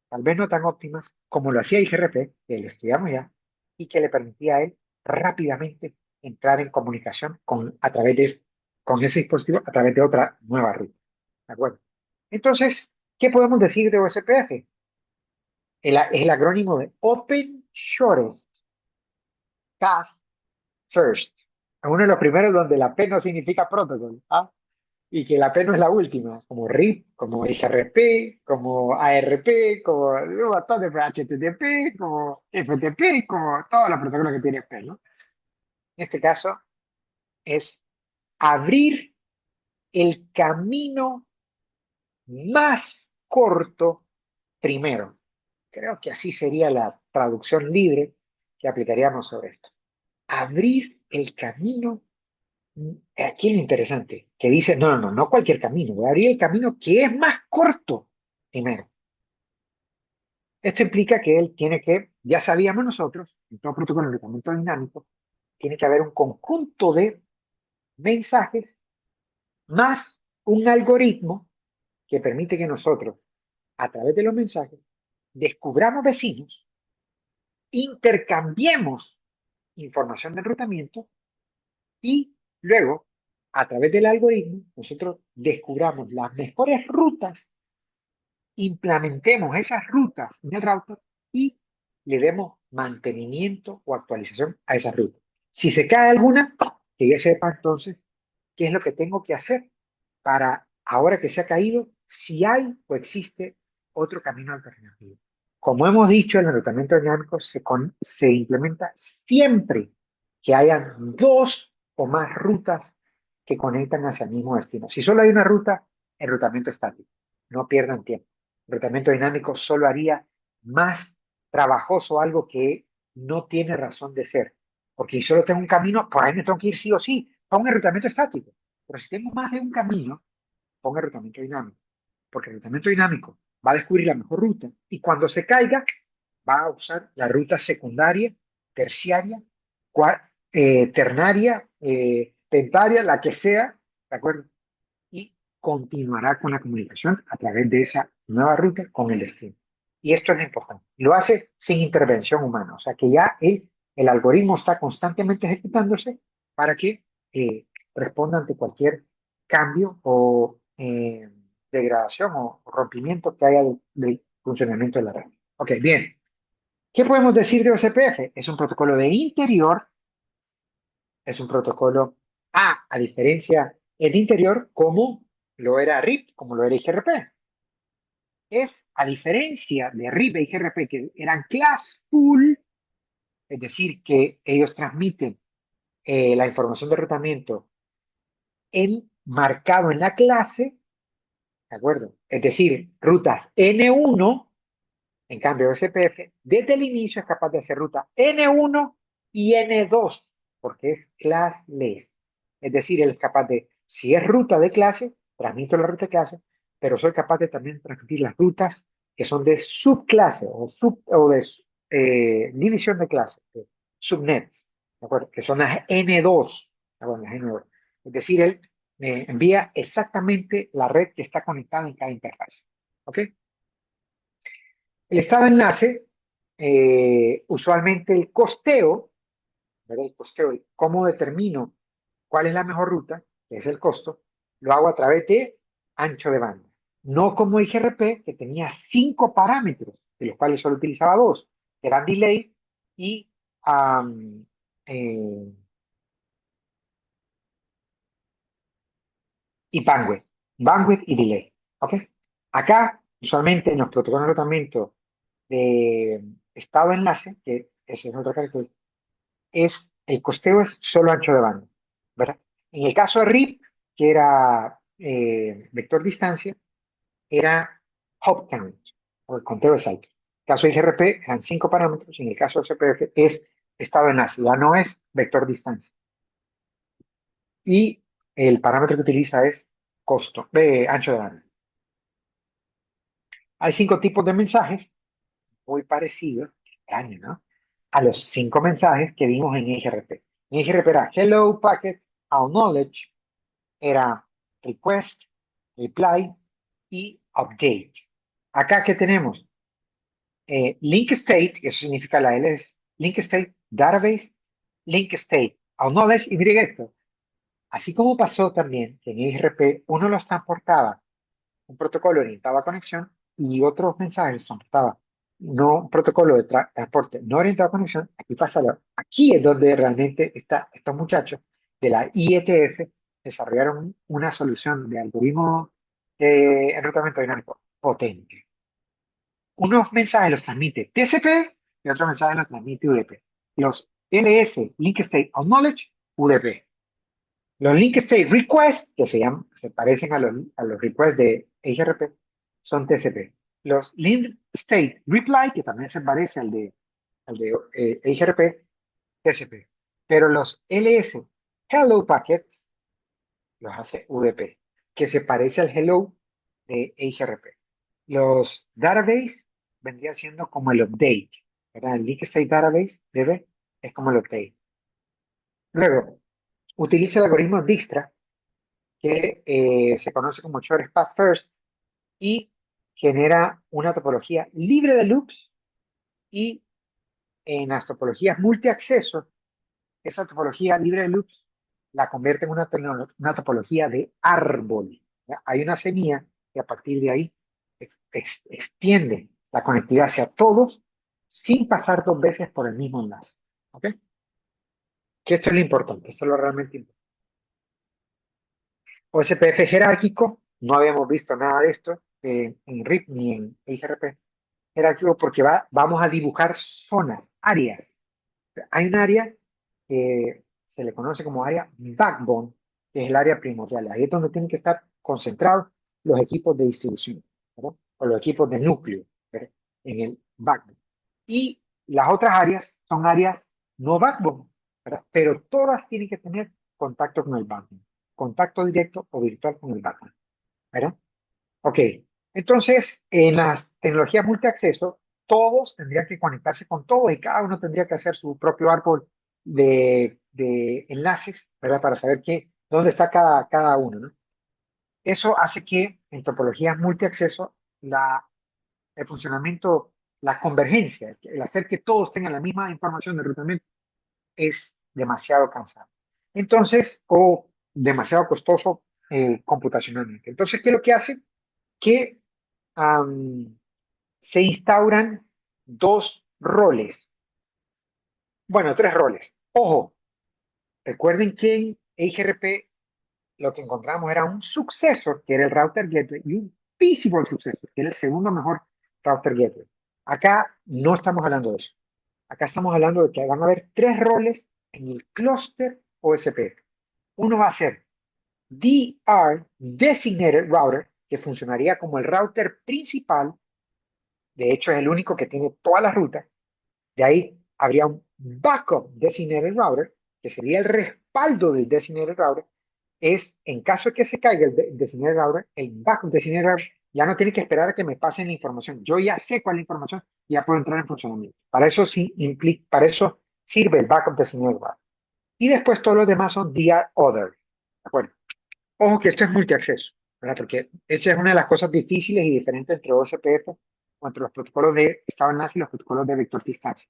tal vez no tan óptimas, como lo hacía IGRP, que lo estudiamos ya, y que le permitía a él rápidamente entrar en comunicación con ese dispositivo a través de otra nueva ruta. ¿De acuerdo? Entonces, ¿qué podemos decir de OSPF? Es el acrónimo de Open Shortest Path First. Uno de los primeros donde la P no significa protocol, ¿ah? Y que la P no es la última, como RIP, como IGRP, como ARP, como un montón de HTTP, como FTP, como todos los protocolos que tiene P, ¿no? En este caso es abrir el camino más corto primero. Creo que así sería la traducción libre que aplicaríamos sobre esto. Abrir el camino. Aquí es lo interesante, que dice, no cualquier camino, voy a abrir el camino que es más corto primero. Esto implica que él tiene que, ya sabíamos nosotros, en todo protocolo de enrutamiento dinámico, tiene que haber un conjunto de mensajes más un algoritmo que permite que nosotros, a través de los mensajes, descubramos vecinos, intercambiemos información de enrutamiento y luego, a través del algoritmo, nosotros descubramos las mejores rutas, implementemos esas rutas en el router y le demos mantenimiento o actualización a esa ruta. Si se cae alguna, que ya sepa entonces qué es lo que tengo que hacer para, ahora que se ha caído, si hay o existe otro camino alternativo. Como hemos dicho, el enrutamiento dinámico se implementa siempre que hayan 2 o más rutas que conectan hacia el mismo destino. Si solo hay una ruta, enrutamiento estático. No pierdan tiempo. Enrutamiento dinámico solo haría más trabajoso algo que no tiene razón de ser. Porque si solo tengo un camino, por ahí me tengo que ir sí o sí. Pongo enrutamiento estático. Pero si tengo más de un camino, pongo enrutamiento dinámico. Porque el enrutamiento dinámico va a descubrir la mejor ruta y cuando se caiga, va a usar la ruta secundaria, terciaria, ternaria, pentaria, la que sea, ¿de acuerdo? Y continuará con la comunicación a través de esa nueva ruta con el destino. Y esto es lo importante. Lo hace sin intervención humana, o sea que ya el algoritmo está constantemente ejecutándose para que responda ante cualquier cambio o degradación o rompimiento que haya del funcionamiento de la red. Ok, bien. ¿Qué podemos decir de OCPF? Es un protocolo de interior, es un protocolo a diferencia, es de interior como lo era RIP, como lo era IGRP. Es a diferencia de RIP e IGRP que eran classful, es decir, que ellos transmiten la información de rotamiento marcado en la clase, ¿de acuerdo? Es decir, rutas N1, en cambio OCPF, desde el inicio es capaz de hacer ruta N1 y N2, porque es classless. Es decir, él es capaz de, si es ruta de clase, transmito la ruta de clase, pero soy capaz de también transmitir las rutas que son de subclase o de división de clase, de subnets, ¿de acuerdo? Que son las N2, ¿de acuerdo? Las N2. Es decir, él me envía exactamente la red que está conectada en cada interfaz. ¿Ok? El estado de enlace, usualmente el costeo, ¿verdad? El costeo, cómo determino cuál es la mejor ruta, que es el costo, lo hago a través de ancho de banda. No como IGRP, que tenía 5 parámetros, de los cuales solo utilizaba 2, que eran delay y, um, eh, y bandwidth. Bandwidth y delay. ¿Ok? Acá, usualmente en los protocolos de enrutamiento de estado de enlace, que ese es otro característica, el costeo es solo ancho de banda, ¿verdad? En el caso de RIP, que era vector distancia, era hop count, o el conteo de saltos. En el caso de IGRP eran 5 parámetros, y en el caso de CPF es estado de enlace, ya no es vector distancia. Y el parámetro que utiliza es costo, ancho de banda. Hay 5 tipos de mensajes, muy parecidos, extraño, ¿no? A los 5 mensajes que vimos en IGRP. En IGRP era hello packet, acknowledge, era request, reply y update. Acá, ¿qué tenemos? Link state, eso significa la L es link state, database, link state, acknowledge, y miren esto. Así como pasó también que en IRP uno los transportaba un protocolo orientado a conexión y otros mensajes transportaba no un protocolo de transporte no orientado a conexión, aquí pasa aquí es donde realmente estos muchachos de la IETF desarrollaron una solución de algoritmo de enrutamiento dinámico potente. Unos mensajes los transmite TCP y otros mensajes los transmite UDP. Los LS, Link State Acknowledge, UDP. Los Link State Request, que se parecen a los requests de IGRP, son TCP. Los Link State Reply, que también se parece al de IGRP, TCP. Pero los LS Hello Packets los hace UDP, que se parece al Hello de IGRP. Los database vendría siendo como el update, ¿verdad? El Link State Database, DB, es como el update. Luego, utiliza el algoritmo Dijkstra, que se conoce como Short Path First, y genera una topología libre de loops, y en las topologías multiacceso, esa topología libre de loops la convierte en una topología de árbol. ¿Ya? Hay una semilla que a partir de ahí extiende la conectividad hacia todos sin pasar 2 veces por el mismo enlace. ¿Ok? Que esto es lo importante, esto es lo realmente importante. OSPF jerárquico, no habíamos visto nada de esto en RIP ni en IGRP. Jerárquico porque vamos a dibujar zonas, áreas. Hay un área que se le conoce como área backbone, que es el área primordial. Ahí es donde tienen que estar concentrados los equipos de distribución, ¿verdad? O los equipos de núcleo, ¿verdad? En el backbone. Y las otras áreas son áreas no backbone, ¿verdad? Pero todas tienen que tener contacto con el backbone, contacto directo o virtual con el backbone, ¿verdad? Ok, entonces en las tecnologías multiacceso, todos tendrían que conectarse con todos y cada uno tendría que hacer su propio árbol de enlaces, ¿verdad? Para saber dónde está cada uno, ¿no? Eso hace que en topologías multiacceso el funcionamiento, la convergencia, el hacer que todos tengan la misma información de enrutamiento es demasiado cansado. Entonces, o demasiado costoso computacionalmente. Entonces, ¿qué es lo que hace? Que am, se instauran dos roles, bueno, tres roles. Ojo, recuerden que en EIGRP lo que encontramos era un sucesor, que era el router gateway, y un feasible sucesor, que era el segundo mejor router gateway. Acá no estamos hablando de eso. Acá estamos hablando de que van a haber tres roles en el clúster OSPF. Uno va a ser DR, Designated Router, que funcionaría como el router principal. De hecho, es el único que tiene todas las rutas. De ahí habría un Backup Designated Router, que sería el respaldo del Designated Router. Es, en caso de que se caiga el Designated Router, el Backup Designated Router ya no tiene que esperar a que me pasen la información. Yo ya sé cuál es la información y ya puedo entrar en funcionamiento. Para eso sí implica, para eso sirve el Backup Designated Router. Y después todos los demás son DR Other. ¿De acuerdo? Ojo que esto es multiacceso, ¿verdad? Porque esa es una de las cosas difíciles y diferentes entre OSPF o entre los protocolos de estado enlace y los protocolos de vector distancia.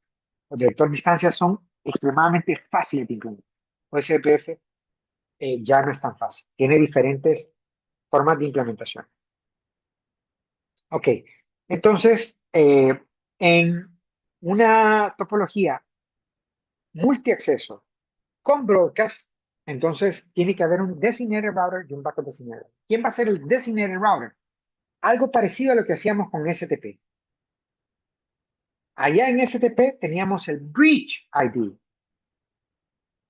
Los de vector distancia son extremadamente fáciles de implementar. OSPF ya no es tan fácil. Tiene diferentes formas de implementación. Ok, entonces, en una topología multiacceso con broadcast, entonces tiene que haber un designated router y un backup designated. ¿Quién va a ser el designated router? Algo parecido a lo que hacíamos con STP. Allá en STP teníamos el Bridge ID.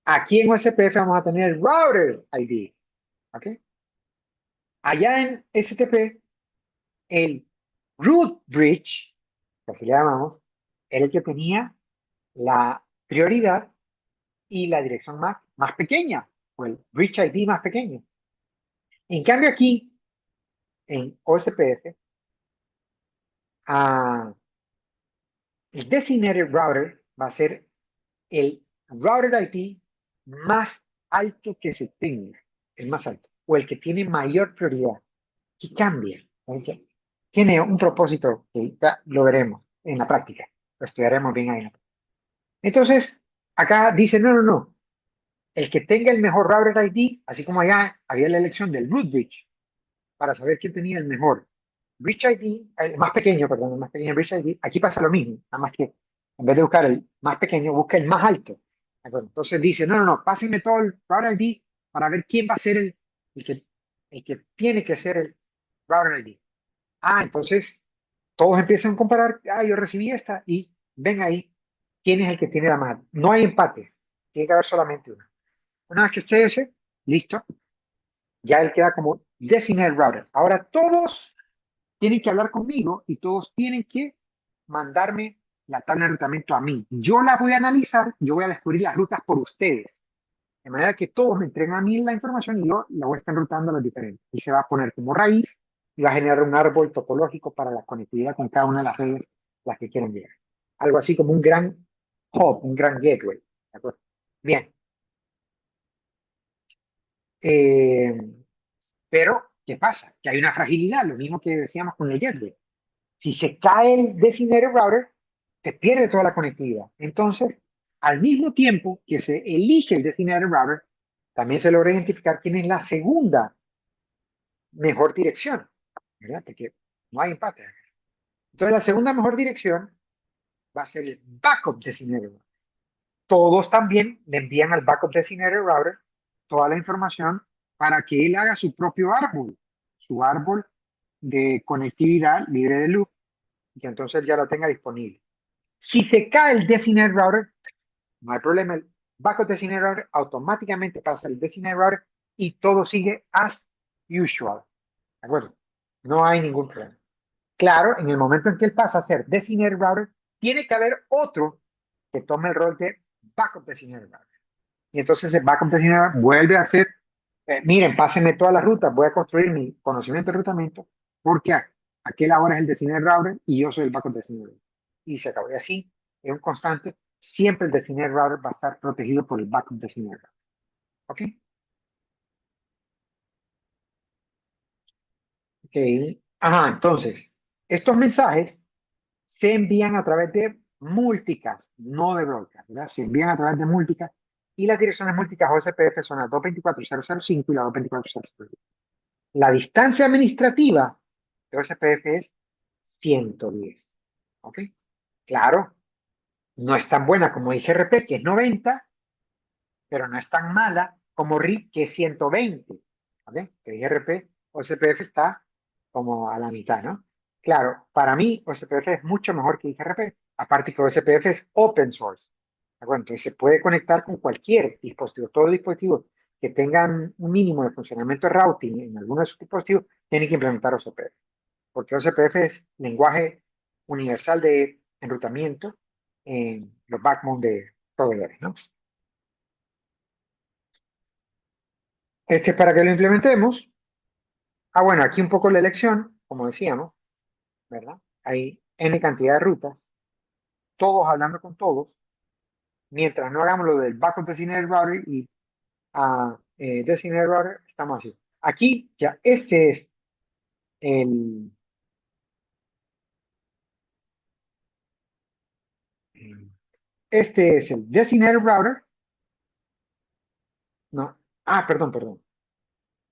Aquí en OSPF vamos a tener el Router ID. ¿Ok? Allá en STP, el Root Bridge, que así le llamamos, era el que tenía la prioridad y la dirección más pequeña, o el Bridge ID más pequeño. En cambio aquí, en OSPF, ah, el Designated Router va a ser el Router ID más alto que se tenga, el más alto, o el que tiene mayor prioridad, que cambia, ¿ok? Tiene un propósito que ya lo veremos en la práctica, lo estudiaremos bien ahí. Entonces, acá dice, no, no, no, el que tenga el mejor Router ID, así como allá había la elección del Root Bridge, para saber quién tenía el mejor Bridge ID, el más pequeño, perdón, el más pequeño Bridge ID, aquí pasa lo mismo, nada más que en vez de buscar el más pequeño, busca el más alto. ¿De acuerdo? Entonces dice, no, no, no, pásenme todo el Router ID para ver quién va a ser el que, el que tiene que ser el Router ID. Ah, entonces todos empiezan a comparar, ah, yo recibí esta y ven ahí quién es el que tiene la más. No hay empates, tiene que haber solamente uno. Una vez que esté ese, listo, ya él queda como designated router. Ahora todos tienen que hablar conmigo y todos tienen que mandarme la tabla de enrutamiento a mí. Yo la voy a analizar, yo voy a descubrir las rutas por ustedes. De manera que todos me entreguen a mí la información y yo la voy a estar enrutando a los diferentes. Y se va a poner como raíz y va a generar un árbol topológico para la conectividad con cada una de las redes a las que quieren llegar. Algo así como un gran hub, un gran gateway. ¿De acuerdo? Bien. Eh, pero, ¿qué pasa? Que hay una fragilidad, lo mismo que decíamos con el gateway. Si se cae el designated router, se pierde toda la conectividad. Entonces, al mismo tiempo que se elige el designated router, también se logra identificar quién es la segunda mejor dirección, ¿verdad? Porque no hay empate. Entonces, la segunda mejor dirección va a ser el backup designated router. Todos también le envían al backup designated router toda la información para que él haga su árbol de conectividad libre de loop, y que entonces ya lo tenga disponible. Si se cae el designated router, no hay problema. El backup designated router automáticamente pasa el designated router y todo sigue as usual. ¿De acuerdo? No hay ningún problema. Claro, en el momento en que él pasa a ser designated router, tiene que haber otro que tome el rol de backup designated router. Y entonces el backup designated router vuelve a ser, miren, pásenme todas las rutas, voy a construir mi conocimiento de rutamiento, porque aquel ahora es el designated router y yo soy el backup designated router. Y se acabó. Y así, es un constante, siempre el designated router va a estar protegido por el backup designated router. ¿Ok? Ok. Ajá, entonces, estos mensajes se envían a través de multicast, no de broadcast, ¿verdad? Se envían a través de multicast y las direcciones multicast OSPF son la 224.005 y la 224.005. La distancia administrativa de OSPF es 110. ¿Ok? Claro, no es tan buena como IGRP, que es 90, pero no es tan mala como RIP, que es 120. ¿Vale? Que IGRP, OSPF está como a la mitad, ¿no? Claro, para mí OSPF es mucho mejor que IGRP. Aparte que OSPF es open source. ¿De acuerdo? Entonces se puede conectar con cualquier dispositivo. Todos los dispositivos que tengan un mínimo de funcionamiento de routing en alguno de sus dispositivos tienen que implementar OSPF. Porque OSPF es lenguaje universal de enrutamiento en los backbone de proveedores, ¿no? Para que lo implementemos. Bueno, aquí un poco la elección, como decíamos, ¿verdad? Hay N cantidad de rutas, todos hablando con todos, mientras no hagamos lo del backup designated router y designated router, estamos así. Aquí ya el, este es el designated router, no, perdón,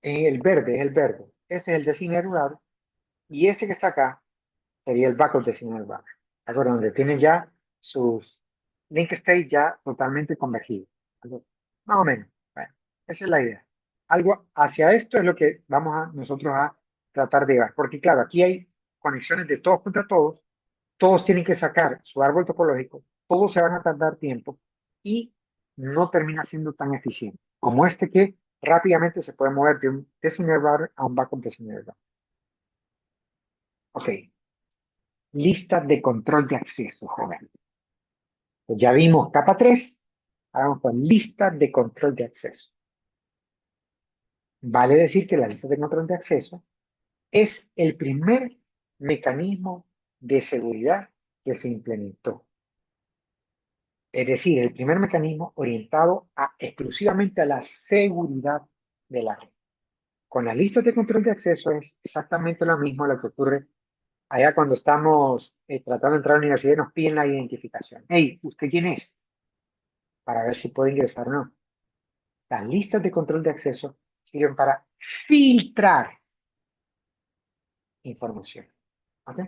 el verde es el verde, ese es el designated router y este que está acá sería el backup designated router, ¿de acuerdo? Donde tienen ya sus link state ya totalmente convergidos. Más o menos. Bueno, esa es la idea. Algo hacia esto es lo que vamos a nosotros a tratar de llevar. Porque claro, aquí hay conexiones de todos contra todos. Todos tienen que sacar su árbol topológico. Todos se van a tardar tiempo y no termina siendo tan eficiente como este que rápidamente se puede mover de un designated router a un backup designated router. Ok. Lista de control de acceso, joven. Pues ya vimos capa 3. Ahora vamos con lista de control de acceso. Vale decir que la lista de control de acceso es el primer mecanismo de seguridad que se implementó. Es decir, el primer mecanismo orientado exclusivamente a la seguridad de la red. Con las listas de control de acceso es exactamente lo mismo lo que ocurre allá cuando estamos tratando de entrar a la universidad y nos piden la identificación. Hey, ¿usted quién es? Para ver si puede ingresar o no. Las listas de control de acceso sirven para filtrar información. ¿Ok?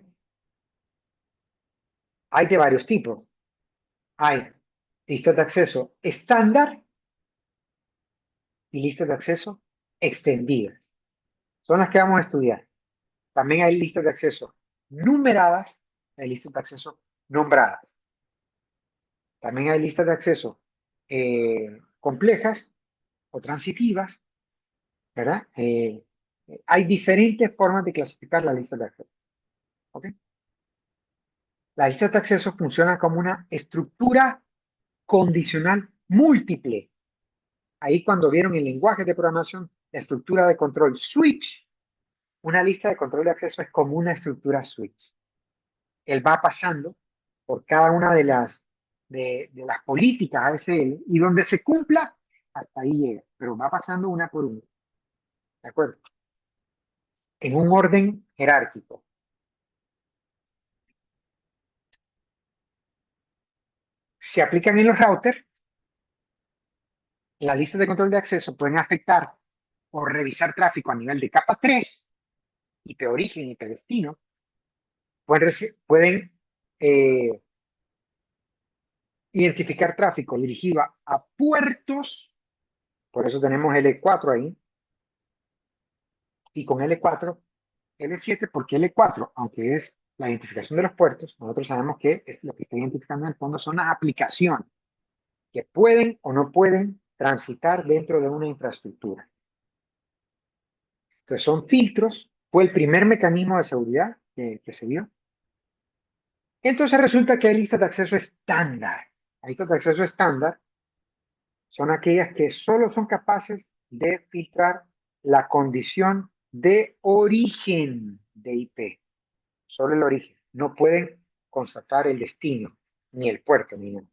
Hay de varios tipos. Hay listas de acceso estándar y listas de acceso extendidas. Son las que vamos a estudiar. También hay listas de acceso numeradas, hay listas de acceso nombradas. También hay listas de acceso complejas o transitivas, ¿verdad? Hay diferentes formas de clasificar las listas de acceso. ¿Ok? Las listas de acceso funcionan como una estructura condicional múltiple. Ahí cuando vieron el lenguaje de programación, la estructura de control switch, una lista de control de acceso es como una estructura switch. Él va pasando por cada una de las políticas ASL y donde se cumpla, hasta ahí llega, pero va pasando una por una. ¿De acuerdo? En un orden jerárquico. Se aplican en los routers, las listas de control de acceso pueden afectar o revisar tráfico a nivel de capa 3, IP origen, IP destino, pueden identificar tráfico dirigido a puertos, por eso tenemos L4 ahí, y con L4, L7, porque L4, aunque es la identificación de los puertos, nosotros sabemos que es lo que está identificando en el fondo son las aplicaciones que pueden o no pueden transitar dentro de una infraestructura. Entonces son filtros, fue el primer mecanismo de seguridad que se vio. Entonces resulta que hay listas de acceso estándar. Las listas de acceso estándar son aquellas que solo son capaces de filtrar la condición de origen de IP, solo el origen. No pueden constatar el destino, ni el puerto, ni nada.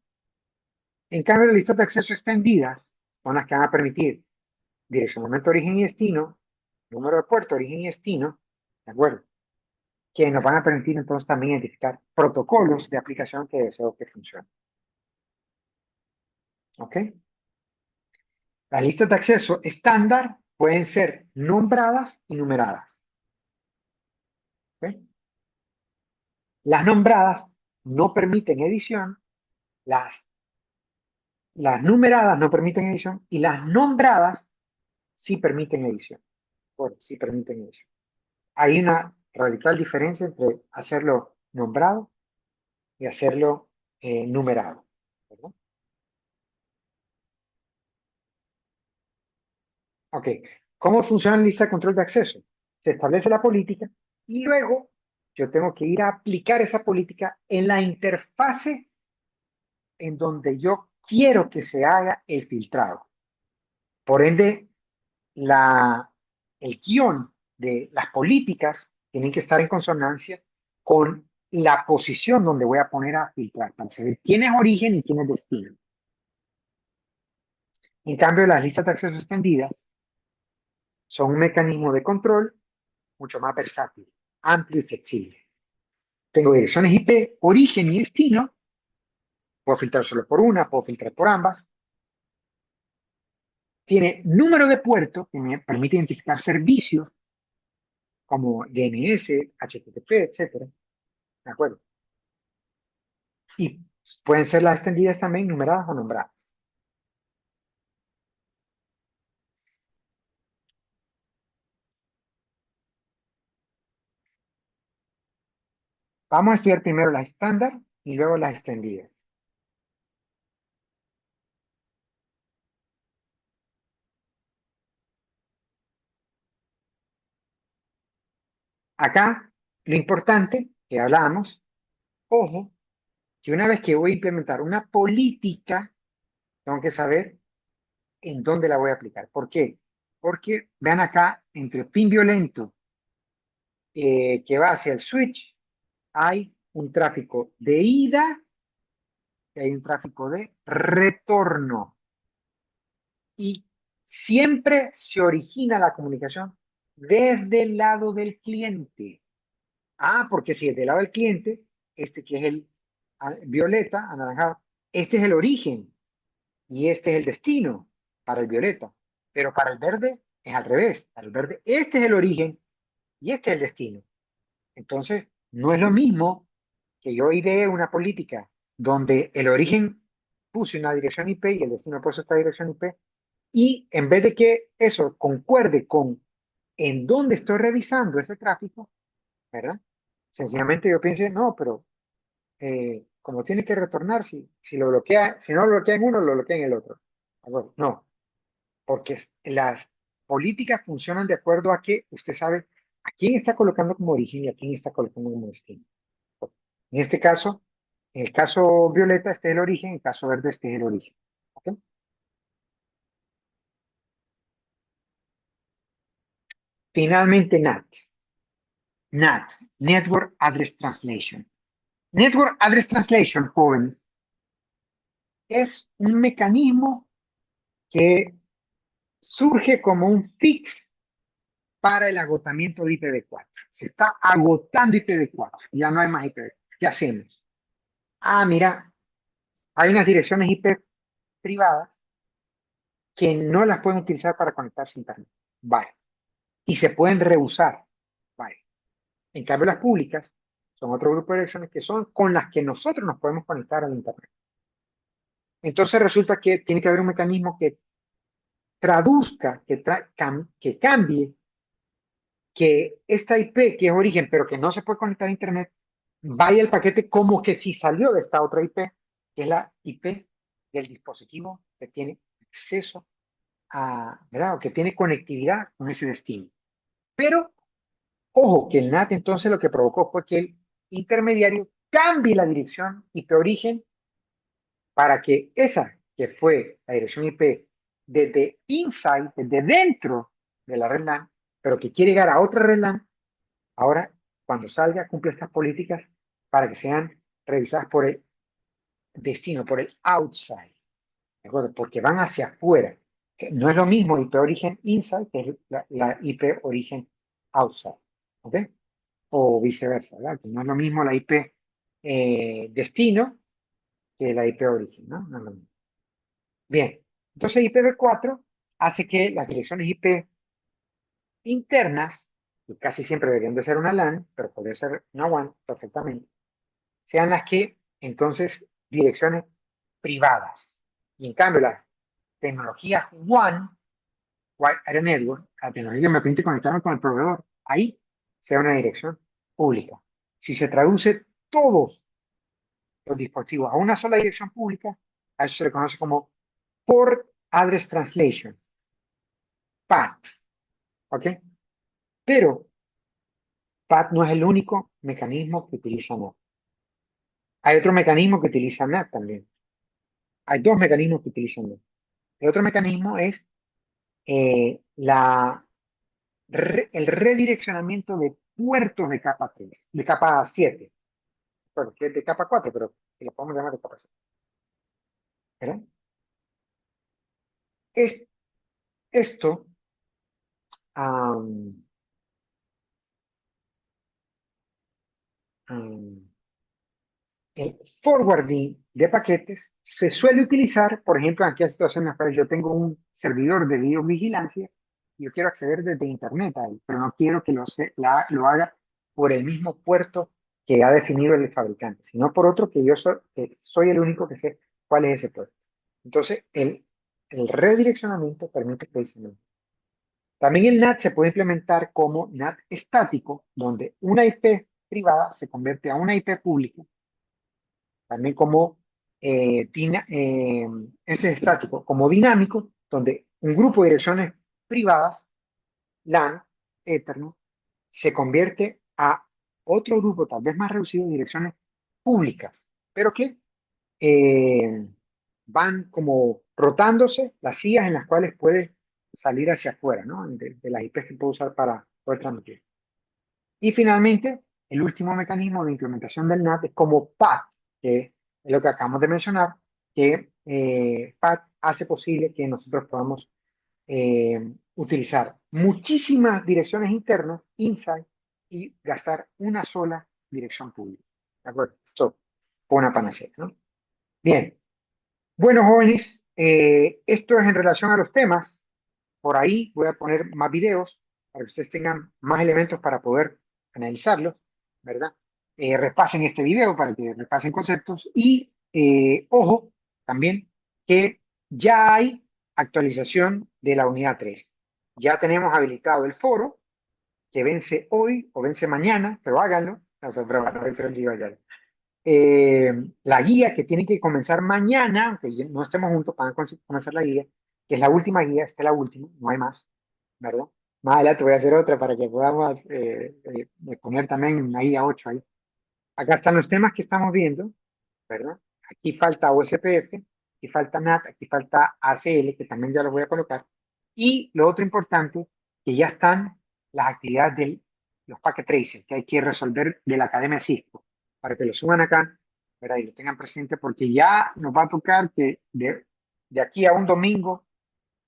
En cambio, las listas de acceso extendidas son las que van a permitir direccionamiento, origen y destino, número de puerto, origen y destino, ¿de acuerdo? Que nos van a permitir entonces también identificar protocolos de aplicación que deseo que funcionen. ¿Ok? Las listas de acceso estándar pueden ser nombradas y numeradas. ¿Ok? Las nombradas no permiten edición, las numeradas no permiten edición y las nombradas sí permiten edición. Bueno, sí permiten edición. Hay una radical diferencia entre hacerlo nombrado y hacerlo numerado. ¿Verdad? Ok. ¿Cómo funciona la lista de control de acceso? Se establece la política y luego yo tengo que ir a aplicar esa política en la interfase en donde yo quiero que se haga el filtrado. Por ende, la, el guión de las políticas tienen que estar en consonancia con la posición donde voy a poner a filtrar para saber quién es origen y quién es destino. En cambio, las listas de acceso extendidas son un mecanismo de control mucho más versátil, amplio y flexible. Tengo direcciones IP, origen y destino. Puedo filtrar solo por una, puedo filtrar por ambas. Tiene número de puerto que me permite identificar servicios como DNS, HTTP, etcétera. ¿De acuerdo? Y pueden ser las extendidas también numeradas o nombradas. Vamos a estudiar primero las estándar y luego las extendidas. Acá, lo importante que hablábamos, ojo, que una vez que voy a implementar una política, tengo que saber en dónde la voy a aplicar. ¿Por qué? Porque vean acá, entre pin violento que va hacia el switch, hay un tráfico de ida y hay un tráfico de retorno. Y siempre se origina la comunicación desde el lado del cliente. Ah, porque si es del lado del cliente, este que es el violeta, anaranjado, este es el origen y este es el destino para el violeta. Pero para el verde es al revés. Para el verde, este es el origen y este es el destino. Entonces, no es lo mismo que yo idee una política donde el origen puse una dirección IP y el destino puso esta dirección IP, y en vez de que eso concuerde con en dónde estoy revisando ese tráfico, ¿verdad? Sencillamente yo pensé, no, pero como tiene que retornar, si lo bloquea, si no lo bloquea en uno, lo bloquea en el otro. Bueno, no, porque las políticas funcionan de acuerdo a que usted sabe a quién está colocando como origen y a quién está colocando como destino. En este caso, en el caso violeta, este es el origen, en el caso verde, este es el origen. ¿Ok? Finalmente, NAT, Network Address Translation. Network Address Translation, jóvenes, es un mecanismo que surge como un fix para el agotamiento de IPv4. Se está agotando IPv4, ya no hay más IPv4. ¿Qué hacemos? Ah, mira, hay unas direcciones IP privadas que no las pueden utilizar para conectarse a Internet. Vale. Y se pueden reusar. Vale. En cambio, las públicas son otro grupo de direcciones que son con las que nosotros nos podemos conectar al Internet. Entonces resulta que tiene que haber un mecanismo que traduzca, que cambie, que esta IP, que es origen, pero que no se puede conectar a Internet, vaya el paquete como que si salió de esta otra IP, que es la IP del dispositivo que tiene acceso a, ¿verdad? O que tiene conectividad con ese destino. Pero, ojo, que el NAT entonces lo que provocó fue que el intermediario cambie la dirección IP origen para que esa que fue la dirección IP desde inside, desde dentro de la red LAN, pero que quiere llegar a otra red LAN, ahora cuando salga cumple estas políticas para que sean revisadas por el destino, por el outside, ¿de acuerdo? Porque van hacia afuera. No es lo mismo IP origen inside que la IP origen outside, ¿ok? O viceversa, ¿verdad? Que no es lo mismo la IP destino que la IP origen, ¿no? No es lo mismo. Bien, entonces IPv4 hace que las direcciones IP internas, que casi siempre deberían de ser una LAN, pero podría ser una WAN perfectamente, sean las que entonces direcciones privadas. Y en cambio las tecnologías WAN, Wide Area Network, la tecnología que me permite conectarme con el proveedor, ahí sea una dirección pública. Si se traduce todos los dispositivos a una sola dirección pública, a eso se le conoce como Port Address Translation, PAT, ¿ok? Pero PAT no es el único mecanismo que utiliza NAT. Hay otro mecanismo que utiliza NAT también. Hay dos mecanismos que utilizan NAT. El otro mecanismo es el redireccionamiento de puertos de capa 3, de capa 7, bueno, que es de capa 4, pero que lo podemos llamar de capa 7. ¿Verdad? Es, esto, um, um, el forwarding de paquetes se suele utilizar, por ejemplo, en aquellas situaciones en las cuales yo tengo un servidor de videovigilancia y yo quiero acceder desde internet a él, pero no quiero que lo haga por el mismo puerto que ha definido el fabricante, sino por otro que soy el único que sé cuál es ese puerto. Entonces, el redireccionamiento permite que se me... También el NAT se puede implementar como NAT estático, donde una IP privada se convierte a una IP pública también como ese estático, como dinámico, donde un grupo de direcciones privadas, LAN, Ethernet, se convierte a otro grupo, tal vez más reducido, de direcciones públicas, pero que eh, van como rotándose las sillas en las cuales puede salir hacia afuera, ¿no? De las IPs que puedo usar para poder transmitir. Y finalmente, el último mecanismo de implementación del NAT es como PAT, que es lo que acabamos de mencionar, que PAT hace posible que nosotros podamos utilizar muchísimas direcciones internas, inside, y gastar una sola dirección pública. ¿De acuerdo? Esto fue una panacea, ¿no? Bien. Bueno, jóvenes, esto es en relación a los temas. Por ahí voy a poner más videos para que ustedes tengan más elementos para poder analizarlos, ¿verdad? Repasen este video para que repasen conceptos y ojo también que ya hay actualización de la unidad 3. Ya tenemos habilitado el foro que vence hoy o vence mañana, pero háganlo. No, no vence el día ya. La guía que tiene que comenzar mañana, aunque no estemos juntos para comenzar la guía, que es la última guía, esta es la última, no hay más, ¿verdad? Más adelante voy a hacer otra para que podamos poner también una guía 8 ahí. Acá están los temas que estamos viendo, ¿verdad? Aquí falta OSPF, aquí falta NAT, aquí falta ACL, que también ya lo voy a colocar. Y lo otro importante, que ya están las actividades de los packet tracers que hay que resolver de la Academia Cisco, para que lo suban acá, ¿verdad? Y lo tengan presente, porque ya nos va a tocar que de aquí a un domingo,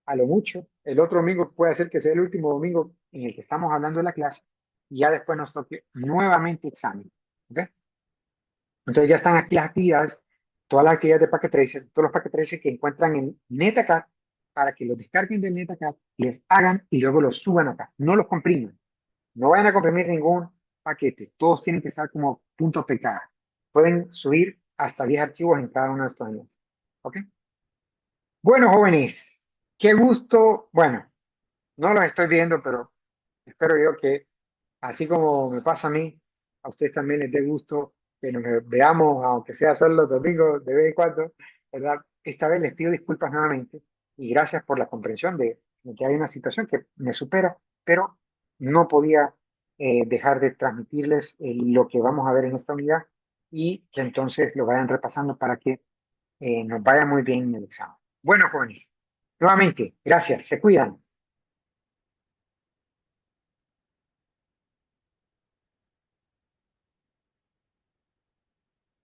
a lo mucho, el otro domingo puede ser que sea el último domingo en el que estamos hablando de la clase, y ya después nos toque nuevamente examen. ¿Ok? Entonces ya están aquí las actividades, todas las actividades de Packet Tracer, todos los Packet Tracer que encuentran en NetAcad para que los descarguen de NetAcad, les hagan y luego los suban acá. No los compriman. No vayan a comprimir ningún paquete. Todos tienen que estar como punto .pk. Pueden subir hasta 10 archivos en cada uno de estos enlaces. ¿Ok? Bueno, jóvenes, qué gusto. Bueno, no los estoy viendo, pero espero yo que así como me pasa a mí, a ustedes también les dé gusto que nos veamos, aunque sea solo los domingos de vez en cuando, ¿verdad? Esta vez les pido disculpas nuevamente y gracias por la comprensión de que hay una situación que me supera, pero no podía dejar de transmitirles lo que vamos a ver en esta unidad y que entonces lo vayan repasando para que nos vaya muy bien en el examen. Bueno, jóvenes, nuevamente, gracias, se cuidan.